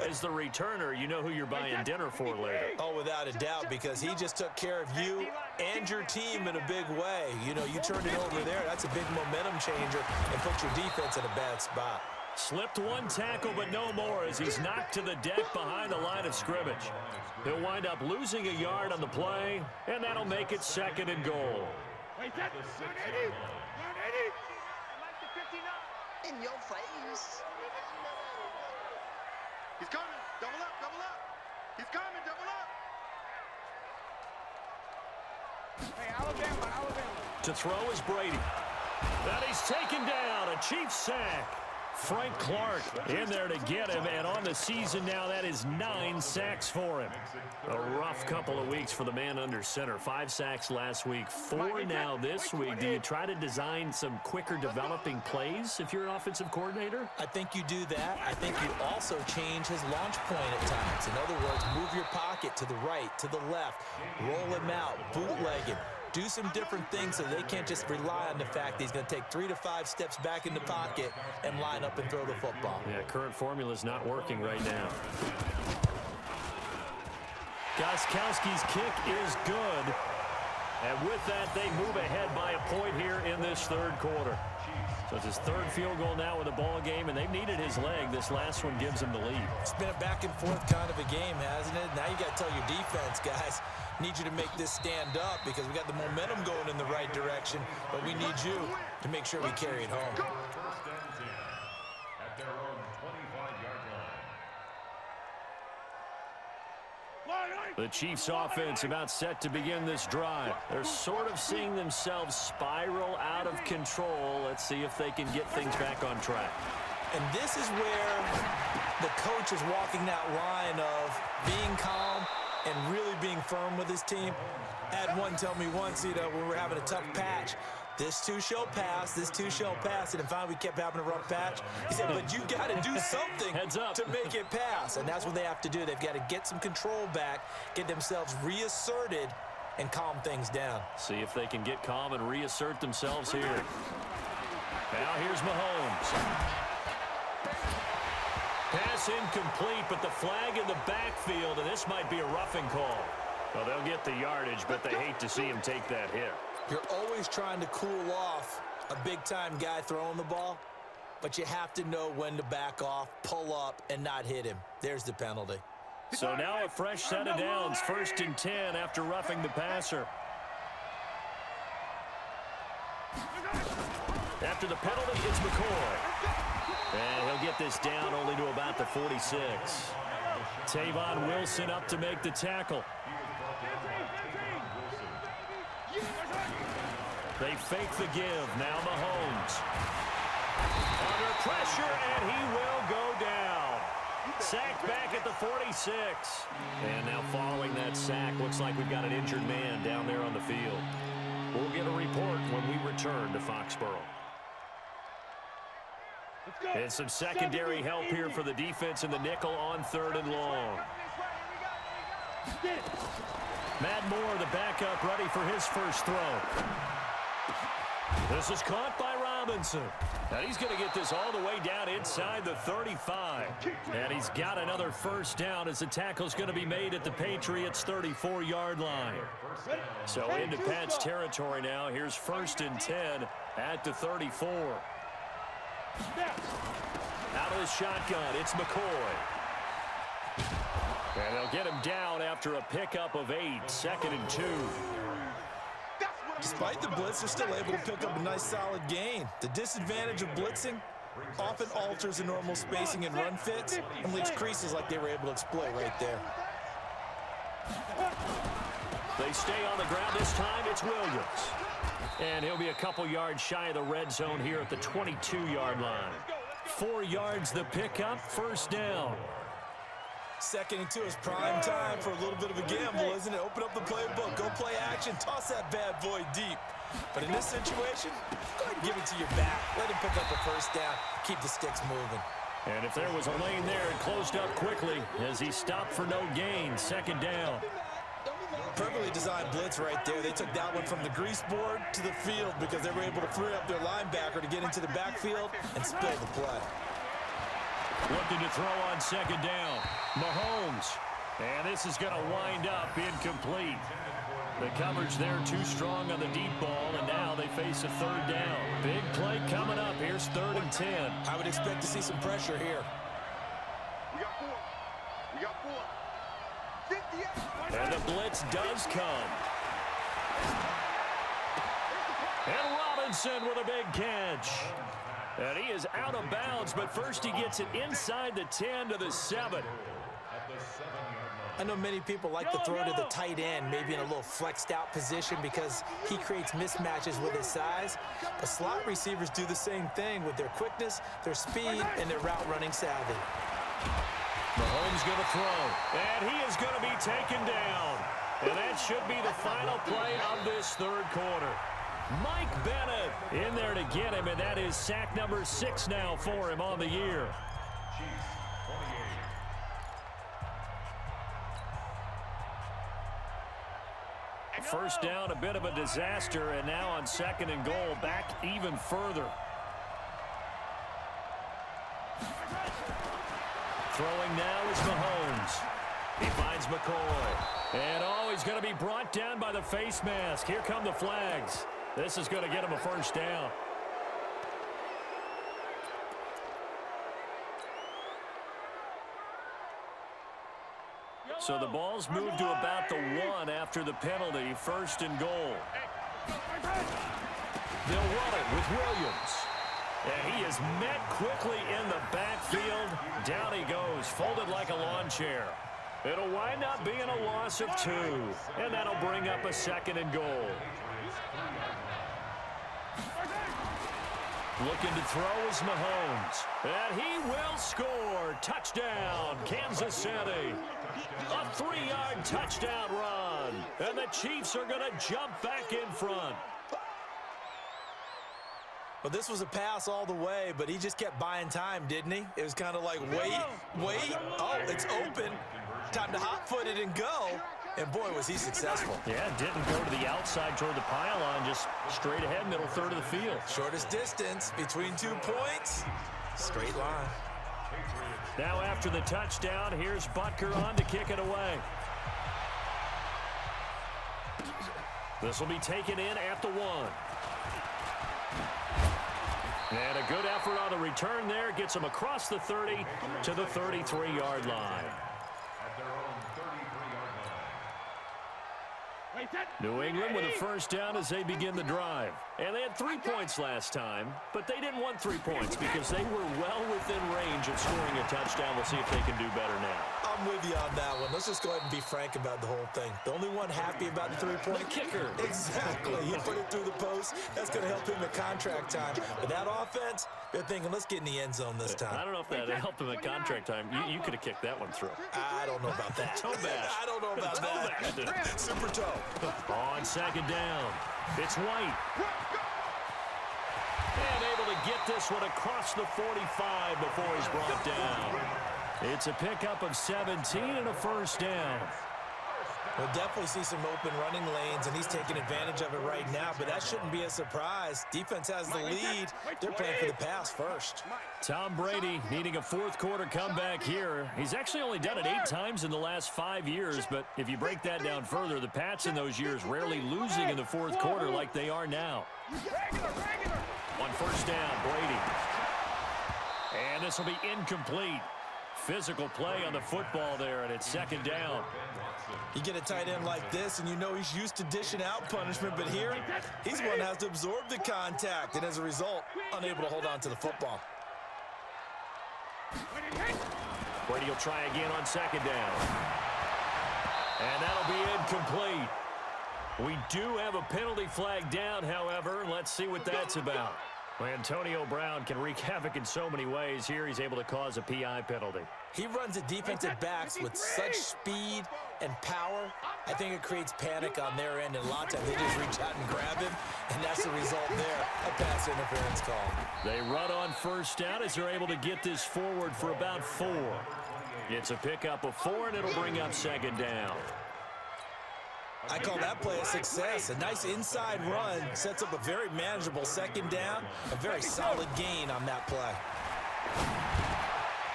As the returner, you know who you're buying dinner for later. Oh, without a doubt, because he just took care of you and your team in a big way. You know, you turned it over there. That's a big momentum changer and put your defense in a bad spot. Slipped one tackle, but no more as he's knocked to the deck behind the line of scrimmage. He'll wind up losing a yard on the play, and that'll make it 2nd and goal. In your face. He's coming. Double up, double up. He's coming, double up. Hey, Alabama. To throw is Brady. And he's taken down. A Chiefs sack. Frank Clark in there to get him, and on the season now, that is 9 sacks for him. A rough couple of weeks for the man under center. 5 sacks last week, 4 now this week. Do you try to design some quicker developing plays if you're an offensive coordinator? I think you do that. I think you also change his launch point at times. In other words, move your pocket to the right, to the left, roll him out, bootleg him. Do some different things so they can't just rely on the fact that he's going to take 3 to 5 steps back in the pocket and line up and throw the football. Yeah, current formula is not working right now. Gostkowski's kick is good. And with that, they move ahead by a point here in this 3rd quarter. So it's his 3rd field goal now with a ball game, and they've needed his leg. This last one gives him the lead. It's been a back-and-forth kind of a game, hasn't it? Now you got to tell your defense, guys, need you to make this stand up because we got the momentum going in the right direction, but we need you to make sure we carry it home. 1st and 10 at their own 25-yard line. The Chiefs offense about set to begin this drive. They're sort of seeing themselves spiral out of control. Let's see if they can get things back on track. And this is where the coach is walking that line of being calm and really being firm with his team. I had one tell me once, when we were having a tough patch, this too shall pass, this too shall pass, and finally we kept having a rough patch. He said, but you got to do something to make it pass, and that's what they have to do. They've got to get some control back, get themselves reasserted, and calm things down. See if they can get calm and reassert themselves here. Now here's Mahomes. Pass incomplete, but the flag in the backfield, and this might be a roughing call. Well, they'll get the yardage, but they hate to see him take that hit. You're always trying to cool off a big-time guy throwing the ball, but you have to know when to back off, pull up, and not hit him. There's the penalty. So now a fresh set of downs, 1st and 10 after roughing the passer. After the penalty, it's McCoy. And he'll get this down only to about the 46. Tavon Wilson up to make the tackle. They fake the give. Now Mahomes. Under pressure, and he will go down. Sacked back at the 46. And now following that sack, looks like we've got an injured man down there on the field. We'll get a report when we return to Foxborough. And some secondary help here for the defense in the nickel on 3rd and long. Matt Moore, the backup, ready for his first throw. This is caught by Robinson. And he's going to get this all the way down inside the 35. And he's got another first down as the tackle's going to be made at the Patriots' 34-yard line. So into Pat's territory now. Here's 1st and 10 at the 34. Out of the shotgun, it's McCoy. And they'll get him down after a pickup of 8, 2nd and 2. Despite the blitz, they're still able to pick up a nice solid gain. The disadvantage of blitzing often alters the normal spacing and run fits and leaves creases like they were able to exploit right there. They stay on the ground. This time it's Williams. And he'll be a couple yards shy of the red zone here at the 22-yard line. 4 yards the pickup, first down. 2nd and 2 is prime time for a little bit of a gamble, isn't it? Open up the playbook, go play action, toss that bad boy deep. But in this situation, go ahead and give it to your back. Let him pick up a first down, keep the sticks moving. And if there was a lane there, it closed up quickly as he stopped for no gain, 2nd down. Perfectly designed blitz right there. They took that one from the grease board to the field because they were able to free up their linebacker to get into the backfield and spill the play. Looking to throw on 2nd down. Mahomes. And this is going to wind up incomplete. The coverage there too strong on the deep ball, and now they face a 3rd down. Big play coming up. Here's 3rd and 10. I would expect to see some pressure here. We got 4. We got 4. 58. And the blitz does come. And Robinson with a big catch. And he is out of bounds, but first he gets it inside the 10 to the 7. I know many people like to throw to the tight end, maybe in a little flexed out position because he creates mismatches with his size. But slot receivers do the same thing with their quickness, their speed, and their route running savvy. Mahomes going to throw, and he is going to be taken down. And that should be the final play of this 3rd quarter. Mike Bennett in there to get him, and that is sack number 6 now for him on the year. First down, a bit of a disaster, and now on 2nd and goal, back even further. Throwing now is Mahomes. He finds McCoy. And he's going to be brought down by the face mask. Here come the flags. This is going to get him a first down. So the ball's moved to about the 1 after the penalty. 1st and goal. They'll run it with Williams. And he is met quickly in the backfield. Down he goes, folded like a lawn chair. It'll wind up being a loss of 2. And that'll bring up a 2nd and goal. Looking to throw is Mahomes. And he will score. Touchdown, Kansas City. A 3-yard touchdown run. And the Chiefs are going to jump back in front. Well, this was a pass all the way, but he just kept buying time, didn't he? It was kind of like, wait. Oh, it's open. Time to hot-foot it and go. And, boy, was he successful. Yeah, didn't go to the outside toward the pylon, just straight ahead, middle third of the field. Shortest distance between 2 points. Straight line. Now after the touchdown, here's Butker on to kick it away. This will be taken in at the 1. And a good effort on the return there. Gets him across the 30 to the 33-yard line. New England with a first down as they begin the drive. And they had 3 points last time, but they didn't want 3 points because they were well within range of scoring a touchdown. We'll see if they can do better now. I'm with you on that one. Let's just go ahead and be frank about the whole thing. The only one happy about the 3-point. The kicker. Exactly. He put it through the post. That's going to help him at contract time. But that offense, they're thinking, let's get in the end zone this time. I don't know if that helped him at contract time. You could have kicked that one through. I don't know about that. Toe bash. I don't know about that. Super toe. On 2nd down, it's White. And able to get this one across the 45 before he's brought down. It's a pickup of 17 and a first down. We'll definitely see some open running lanes, and he's taking advantage of it right now, but that shouldn't be a surprise. Defense has the lead. They're playing for the pass first. Tom Brady needing a fourth-quarter comeback here. He's actually only done it 8 times in the last 5 years, but if you break that down further, the Pats in those years rarely losing in the fourth quarter like they are now. On first down, Brady. And this will be incomplete. Physical play on the football there, and it's second down. You get a tight end like this, and you know he's used to dishing out punishment, but here, he's one that has to absorb the contact, and as a result, unable to hold on to the football. Brady will try again on second down. And that'll be incomplete. We do have a penalty flag down, however. Let's see what that's about. Well, Antonio Brown can wreak havoc in so many ways. Here he's able to cause a PI penalty. He runs at defensive backs with such speed and power. I think it creates panic on their end, and a lot of times they just reach out and grab him, and that's the result there, a pass interference call. They run on first down as they're able to get this forward for about 4. It's a pickup of 4, and it'll bring up second down. I call that play a success. A nice inside run sets up a very manageable second down. A very solid gain on that play.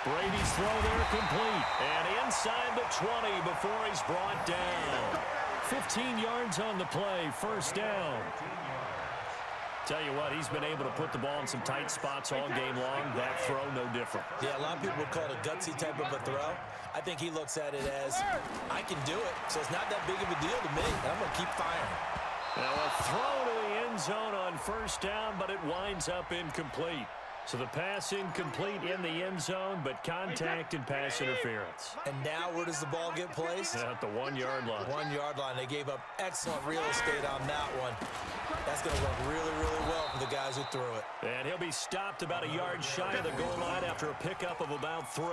Brady's throw there complete. And inside the 20 before he's brought down. 15 yards on the play, first down. Tell you what, he's been able to put the ball in some tight spots all game long. That throw, no different. Yeah, a lot of people would call it a gutsy type of a throw. I think he looks at it as, I can do it, so it's not that big of a deal to me, and I'm going to keep firing. Now a throw to the end zone on first down, but it winds up incomplete. So the pass incomplete in the end zone, but contact and pass interference. And now where does the ball get placed? At the 1-yard line. 1-yard line. They gave up excellent real estate on that one. That's going to work really, really well for the guys who threw it. And he'll be stopped about a yard shy of the goal line after a pickup of about 3.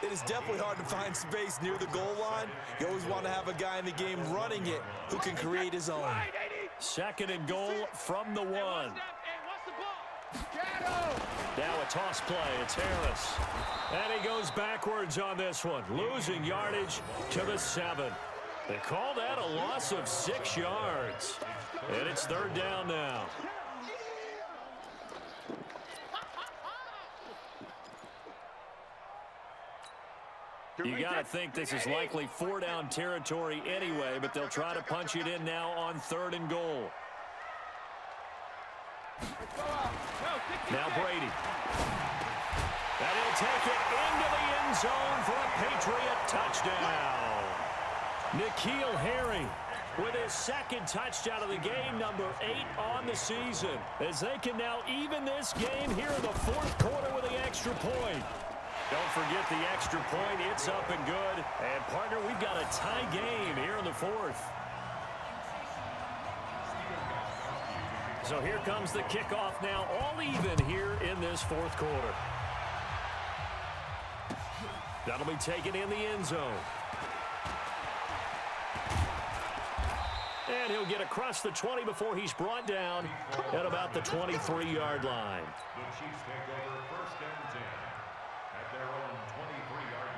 It is definitely hard to find space near the goal line. You always want to have a guy in the game running it who can create his own. Second and goal from the 1. Now a toss play. It's Harris. And he goes backwards on this one, losing yardage to the 7. They call that a loss of 6 yards. And it's third down now. You got to think this is likely 4-down territory anyway, but they'll try to punch it in now on 3rd and goal. Now Brady. And he'll take it into the end zone for a Patriot touchdown. N'Keal Harry with his second touchdown of the game, number 8 on the season, as they can now even this game here in the 4th quarter with the extra point. Don't forget the extra point. It's up and good. And, partner, we've got a tie game here in the 4th. So here comes the kickoff now, all even here in this 4th quarter. That'll be taken in the end zone. And he'll get across the 20 before he's brought down at about the 23-yard line. The Chiefs take over first and 10 at their own 23-yard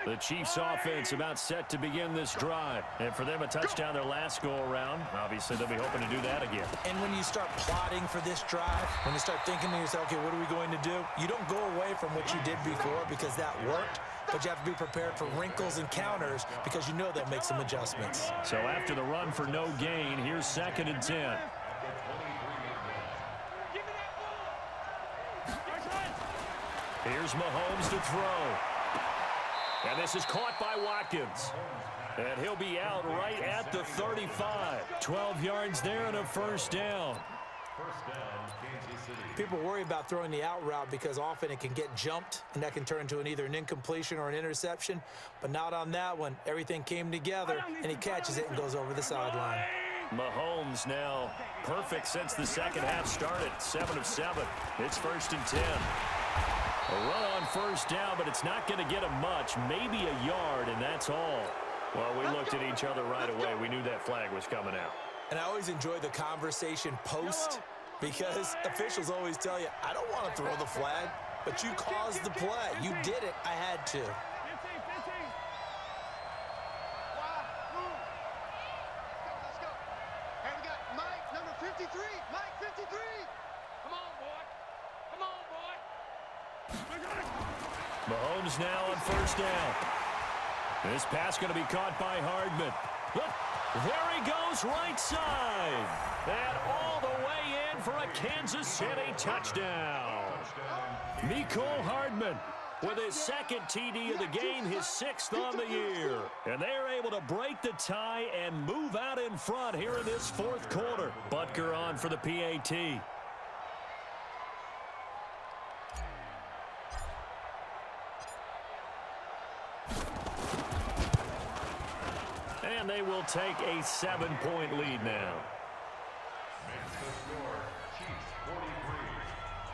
line. The Chiefs offense about set to begin this drive. And for them, a touchdown their last go-around. Obviously, they'll be hoping to do that again. And when you start plotting for this drive, when you start thinking to yourself, okay, what are we going to do? You don't go away from what you did before because that worked, but you have to be prepared for wrinkles and counters because you know they'll make some adjustments. So after the run for no gain, here's 2nd and 10. Here's Mahomes to throw. And this is caught by Watkins. And he'll be out right at the 35. 12 yards there and a first down. First down, Kansas City. People worry about throwing the out route because often it can get jumped, and that can turn into either an incompletion or an interception. But not on that one. Everything came together, and he catches it and goes over the sideline. Mahomes now perfect since the second half started. 7 of 7. It's 1st and 10. A run on first down, but it's not going to get him much. Maybe a yard, and that's all. Well, we looked at each other right away. We knew that flag was coming out. And I always enjoy the conversation post Because officials always tell you, I don't want to throw the flag, but you caused the play. You did it. I had to. 15, 15. Let's go. And we got Mike, number 53. Mike, 53. Come on, boy. Come on, boy. Mahomes now on first down. This pass going to be caught by Hardman. Look, there he goes, right side. And all the way in for a Kansas City touchdown. Mecole Hardman with his second TD of the game, his 6th on the year. And they're able to break the tie and move out in front here in this 4th quarter. Butker on for the PAT. And they will take a 7-point lead now. Makes the score Chiefs 43,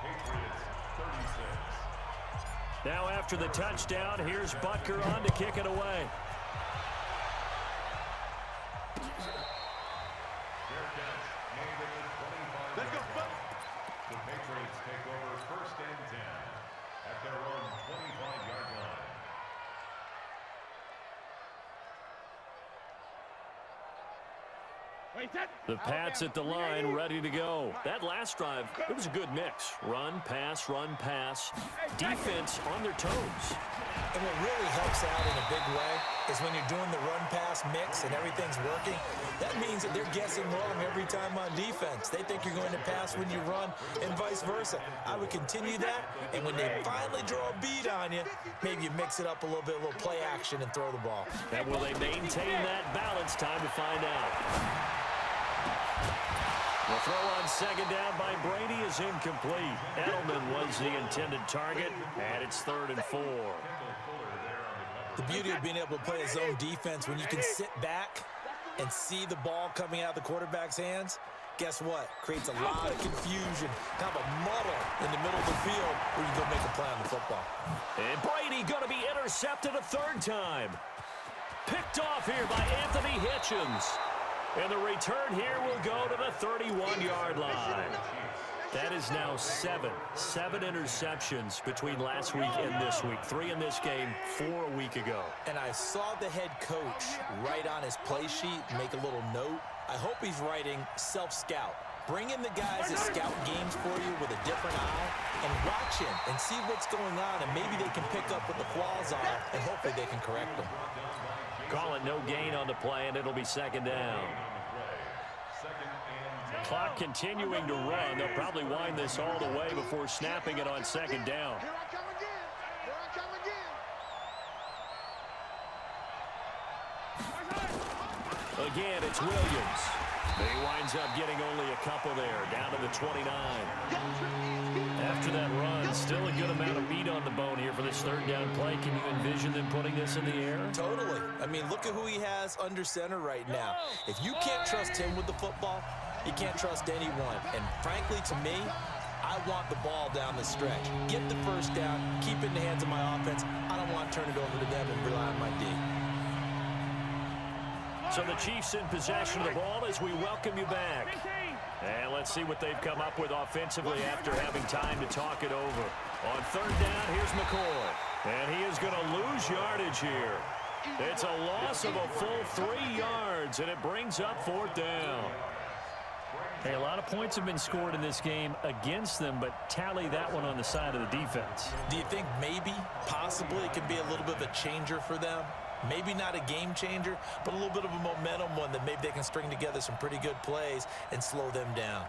Patriots 36. Now after the touchdown, here's Butker on to kick it away. Let's go, Buck. The Patriots take over first and 10 at their own 25-yard line. The Pats at the line, ready to go. That last drive, it was a good mix. Run, pass, defense on their toes. And what really helps out in a big way is when you're doing the run-pass mix and everything's working, that means that they're guessing wrong every time on defense. They think you're going to pass when you run and vice versa. I would continue that, and when they finally draw a beat on you, maybe you mix it up a little bit, a little play action, and throw the ball. And will they maintain that balance? Time to find out. The throw on second down by Brady is incomplete. Edelman was the intended target, and it's 3rd and 4. The beauty of being able to play a zone defense when you can sit back and see the ball coming out of the quarterback's hands, guess what? Creates a lot of confusion, kind of a muddle in the middle of the field where you go make a play on the football. And Brady going to be intercepted a 3rd time. Picked off here by Anthony Hitchens. And the return here will go to the 31-yard line. That is now 7 interceptions between last week and this week. 3 in this game, 4 a week ago. And I saw the head coach write on his play sheet, make a little note. I hope he's writing self-scout. Bring in the guys that scout games for you with a different eye and watch him and see what's going on, and maybe they can pick up what the flaws are, and hopefully they can correct them. Call it no gain on the play, and it'll be 2nd down. Clock continuing to run. They'll probably wind this all the way before snapping it on 2nd down. Here I come again. Here I come again. Again, it's Williams. He winds up getting only a couple there, down to the 29. After that run, still a good amount of meat on the bone here for this 3rd down play. Can you envision them putting this in the air? Totally. I mean, look at who he has under center right now. If you can't trust him with the football, you can't trust anyone. And frankly, to me, I want the ball down the stretch. Get the 1st down, keep it in the hands of my offense. I don't want to turn it over to them and rely on my D. So the Chiefs in possession of the ball as we welcome you back. And let's see what they've come up with offensively after having time to talk it over. On 3rd down, here's McCoy. And he is going to lose yardage here. It's a loss of a full 3 yards, and it brings up 4th down. Hey, a lot of points have been scored in this game against them, but tally that one on the side of the defense. Do you think maybe, possibly, it could be a little bit of a changer for them? Maybe not a game changer, but a little bit of a momentum one that maybe they can string together some pretty good plays and slow them down.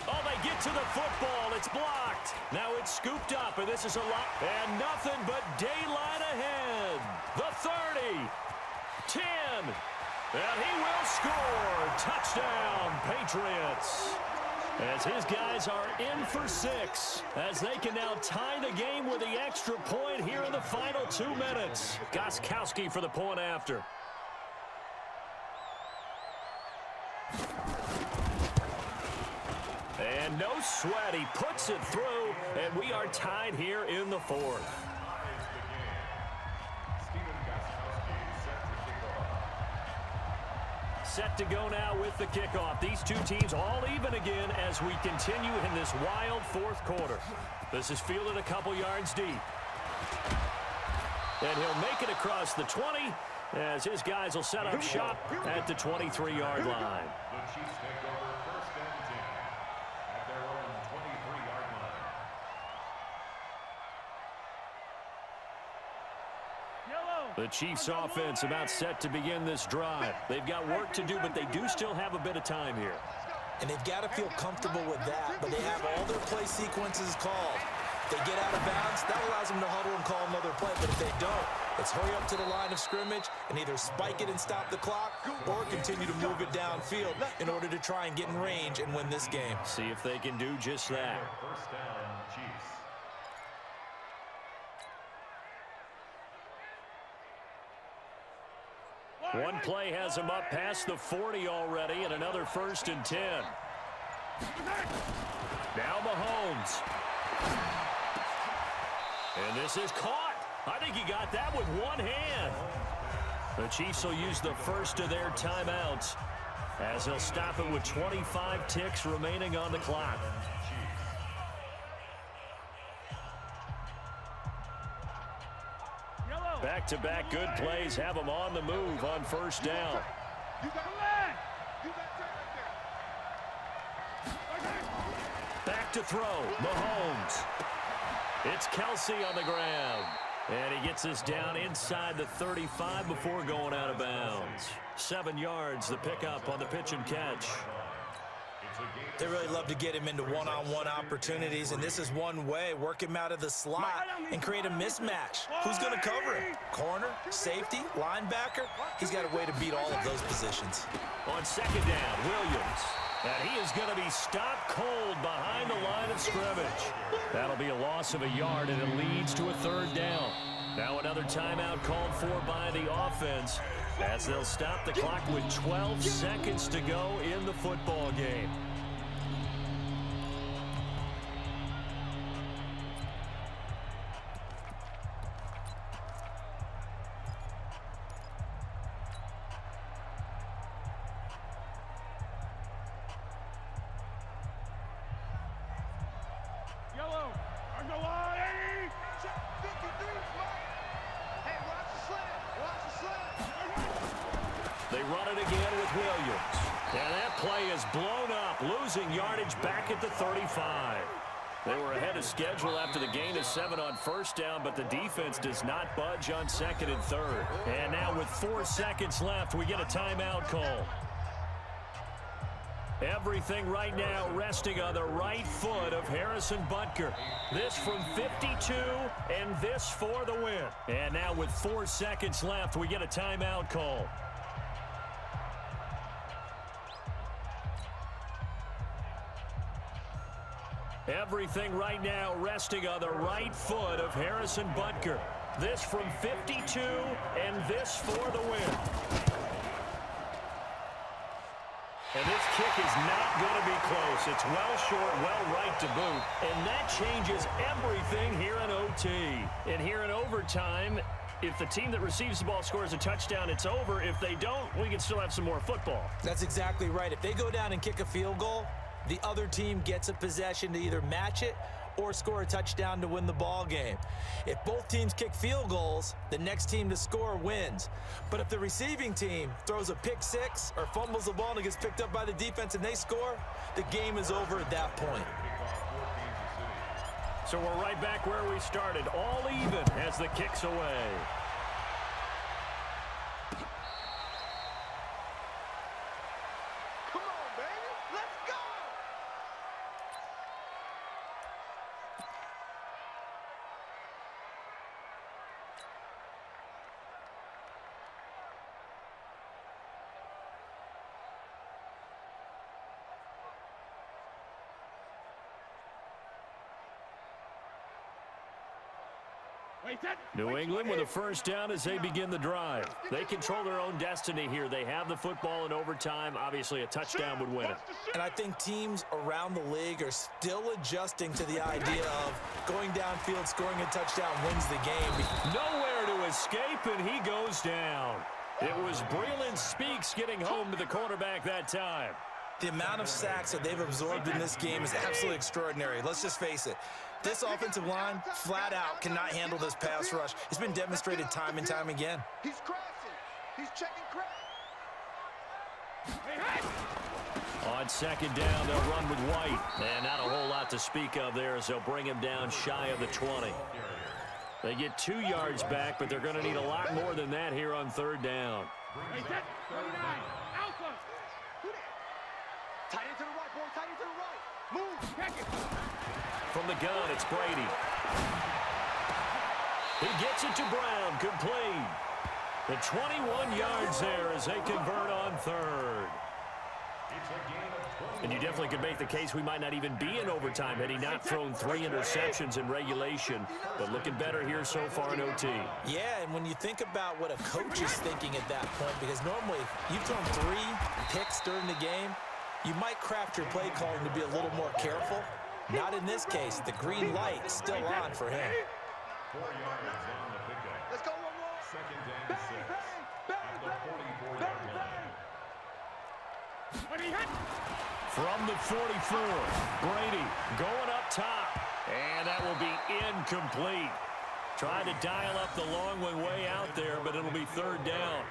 Oh, they get to the football. It's blocked. Now it's scooped up, and this is a lot. And nothing but daylight ahead. The 30. 10. And he will score. Touchdown, Patriots. As his guys are in for 6, as they can now tie the game with the extra point here in the final 2 minutes. Gostkowski for the point after. And no sweat, he puts it through, and we are tied here in the 4th. set to go now with the kickoff. These two teams all even again as we continue in this wild fourth quarter. This is fielded a couple yards deep. And he'll make it across the 20 as his guys will set up shop at the 23-yard line. The Chiefs take over first and 10 at their own 23-yard line. The Chiefs offense about set to begin this drive. They've got work to do, but they do still have a bit of time here. And they've got to feel comfortable with that, but they have all their play sequences called. If they get out of bounds, that allows them to huddle and call another play, but if they don't, let's hurry up to the line of scrimmage and either spike it and stop the clock or continue to move it downfield in order to try and get in range and win this game. See if they can do just that. First down, Chiefs. One play has him up past the 40 already, and another 1st and 10. Now Mahomes. And this is caught. I think he got that with one hand. The Chiefs will use the first of their timeouts as they'll stop it with 25 ticks remaining on the clock. Back-to-back good plays have them on the move on first down. Back to throw, Mahomes. It's Kelsey on the ground. And he gets this down inside the 35 before going out of bounds. 7 yards, the pickup on the pitch and catch. They really love to get him into one-on-one opportunities, and this is one way. Work him out of the slot and create a mismatch. Who's going to cover him? Corner, safety, linebacker? He's got a way to beat all of those positions. On second down, Williams. And he is going to be stopped cold behind the line of scrimmage. That'll be a loss of a yard, and it leads to a 3rd down. Now another timeout called for by the offense as they'll stop the clock with 12 seconds to go in the football game. They run it again with Williams. And that play is blown up, losing yardage back at the 35. They were ahead of schedule after the gain of 7 on first down, but the defense does not budge on 2nd and 3rd. And now with 4 seconds left, we get a timeout call. Everything right now resting on the right foot of Harrison Butker. This from 52, and this for the win. And now with 4 seconds left, we get a timeout call. Everything right now resting on the right foot of Harrison Butker. This from 52, and this for the win. And this kick is not going to be close. It's well short, well right to boot. And that changes everything here in OT. And here in overtime, if the team that receives the ball scores a touchdown, it's over. If they don't, we can still have some more football. That's exactly right. If they go down and kick a field goal, the other team gets a possession to either match it or score a touchdown to win the ball game. If both teams kick field goals, the next team to score wins. But if the receiving team throws a pick six or fumbles the ball and it gets picked up by the defense and they score, the game is over at that point. So we're right back where we started, all even as the kick's away. New England with a first down as they begin the drive. They control their own destiny here. They have the football in overtime. Obviously, a touchdown would win it. And I think teams around the league are still adjusting to the idea of going downfield, scoring a touchdown wins the game. Nowhere to escape, and he goes down. It was Breland Speaks getting home to the quarterback that time. The amount of sacks that they've absorbed in this game is absolutely extraordinary. Let's just face it. This offensive line, flat out, cannot handle this pass rush. It's been demonstrated time and time again. He's crashing. He's checking crash. On second down, they'll run with White. And not a whole lot to speak of there as they'll bring him down shy of the 20. They get 2 yards back, but they're going to need a lot more than that here on third down. Tight end to the right, boy. Tight end to the right. Move. Check it. From the gun, it's Brady. He gets it to Brown, complete. The 21 yards there as they convert on third. And you definitely could make the case we might not even be in overtime had he not thrown 3 interceptions in regulation. But looking better here so far in OT. Yeah, and when you think about what a coach is thinking at that point, because normally you've thrown 3 picks during the game, you might craft your play calling to be a little more careful. Not in this case. The green light is still on for him. 4 yards on the pickup. Let's go one more. Second and 6 at the 44-yard line. From the 44, Brady going up top. And that will be incomplete. Trying to dial up the long one way out there, but it'll be third down.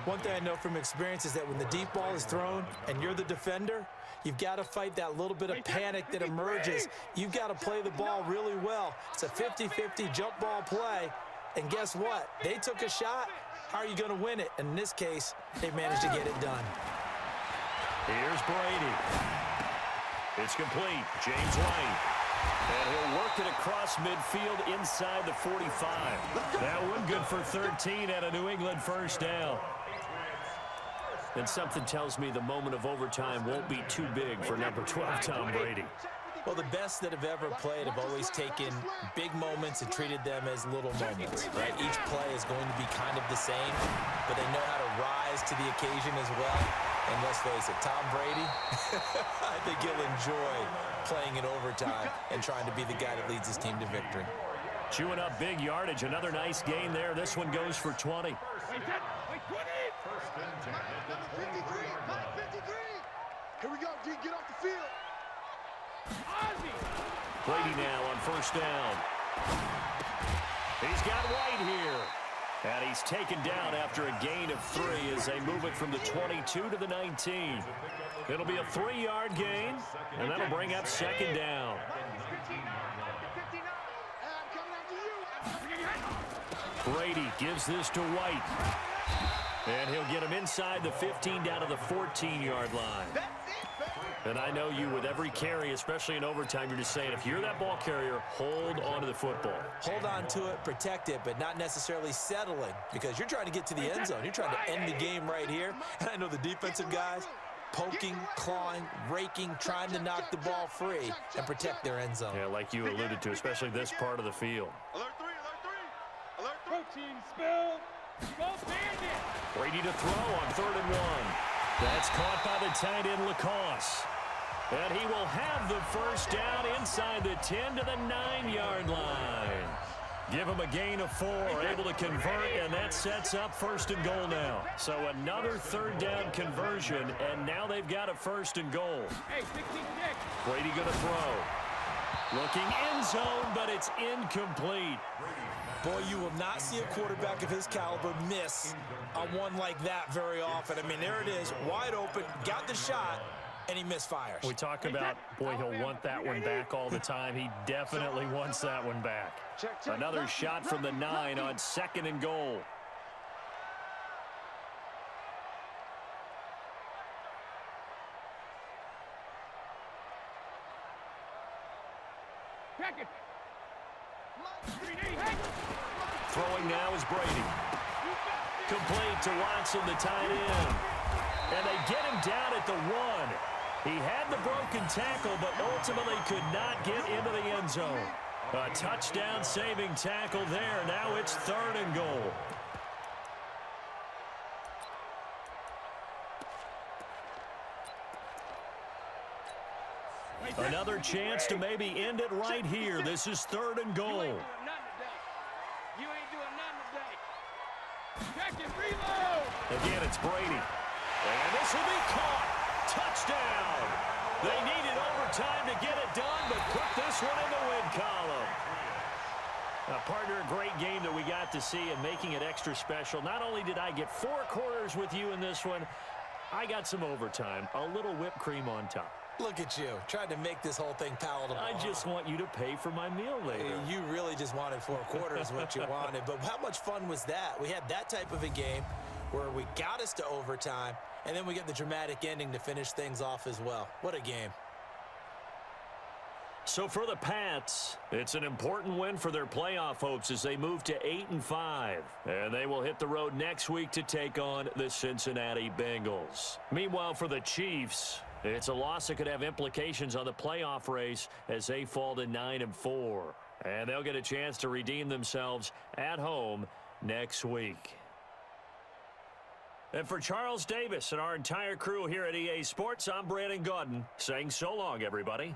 One thing I know from experience is that when the deep ball is thrown and you're the defender, you've got to fight that little bit of panic that emerges. You've got to play the ball really well. It's a 50-50 jump ball play. And guess what? They took a shot. How are you going to win it? And in this case, they managed to get it done. Here's Brady. It's complete. James White. And he'll work it across midfield inside the 45. That one good for 13 at a New England first down. And something tells me the moment of overtime won't be too big for number 12, Tom Brady. Well, the best that have ever played have always taken big moments and treated them as little moments, right? Each play is going to be kind of the same, but they know how to rise to the occasion as well. And let's face it, Tom Brady, I think he'll enjoy playing in overtime and trying to be the guy that leads his team to victory. Chewing up big yardage. Another nice gain there. This one goes for 20. First and 10 at the 23-yard line. Here we go, D. Get off the field. Brady now on first down. He's got White here. And he's taken down after a gain of 3 as they move it from the 22 to the 19. It'll be a 3-yard gain, and that'll bring up second down. Brady gives this to White. And he'll get him inside the 15 down to the 14-yard line. And I know you with every carry, especially in overtime, you're just saying if you're that ball carrier, hold on to the football. Hold on to it, protect it, but not necessarily settling because you're trying to get to the end zone. You're trying to end the game right here. And I know the defensive guys poking, clawing, raking, trying to knock the ball free and protect their end zone. Yeah, like you alluded to, especially this part of the field. Alert 3, alert 3. Alert 3. Protein spill. Go Bandit. Brady to throw on 3rd and 1. That's caught by the tight end, Lacoste. And he will have the first down inside the 10 to the 9-yard line. Give him a gain of 4, able to convert, and that sets up 1st and goal now. So another 3rd down conversion, and now they've got a 1st and goal. Hey, 16-6. Brady going to throw. Looking end zone, but it's incomplete. Boy, you will not see a quarterback of his caliber miss on one like that very often. I mean, there it is, wide open, got the shot, and he misfires. We talk about, boy, he'll want that one back all the time. He definitely wants that one back. Another shot from the 9 on 2nd and goal. Throwing now is Brady. Complete to Watson, the tight end. And they get him down at the 1. He had the broken tackle, but ultimately could not get into the end zone. A touchdown-saving tackle there. Now it's 3rd and goal. Another chance to maybe end it right here. This is 3rd and goal. You ain't doing nothing today. Check it, reload. Again, it's Brady. And this will be caught. Touchdown. They needed overtime to get it done, but put this one in the win column. Partner, a great game that we got to see, and making it extra special. Not only did I get 4 quarters with you in this one, I got some overtime, a little whipped cream on top. Look at you, trying to make this whole thing palatable. I just want you to pay for my meal later. You really just wanted 4 quarters, what you wanted. But how much fun was that? We had that type of a game where we got us to overtime, and then we get the dramatic ending to finish things off as well. What a game. So for the Pats, it's an important win for their playoff hopes as they move to 8-5. And they will hit the road next week to take on the Cincinnati Bengals. Meanwhile, for the Chiefs, it's a loss that could have implications on the playoff race as they fall to 9-4. And they'll get a chance to redeem themselves at home next week. And for Charles Davis and our entire crew here at EA Sports, I'm Brandon Gaudin saying so long, everybody.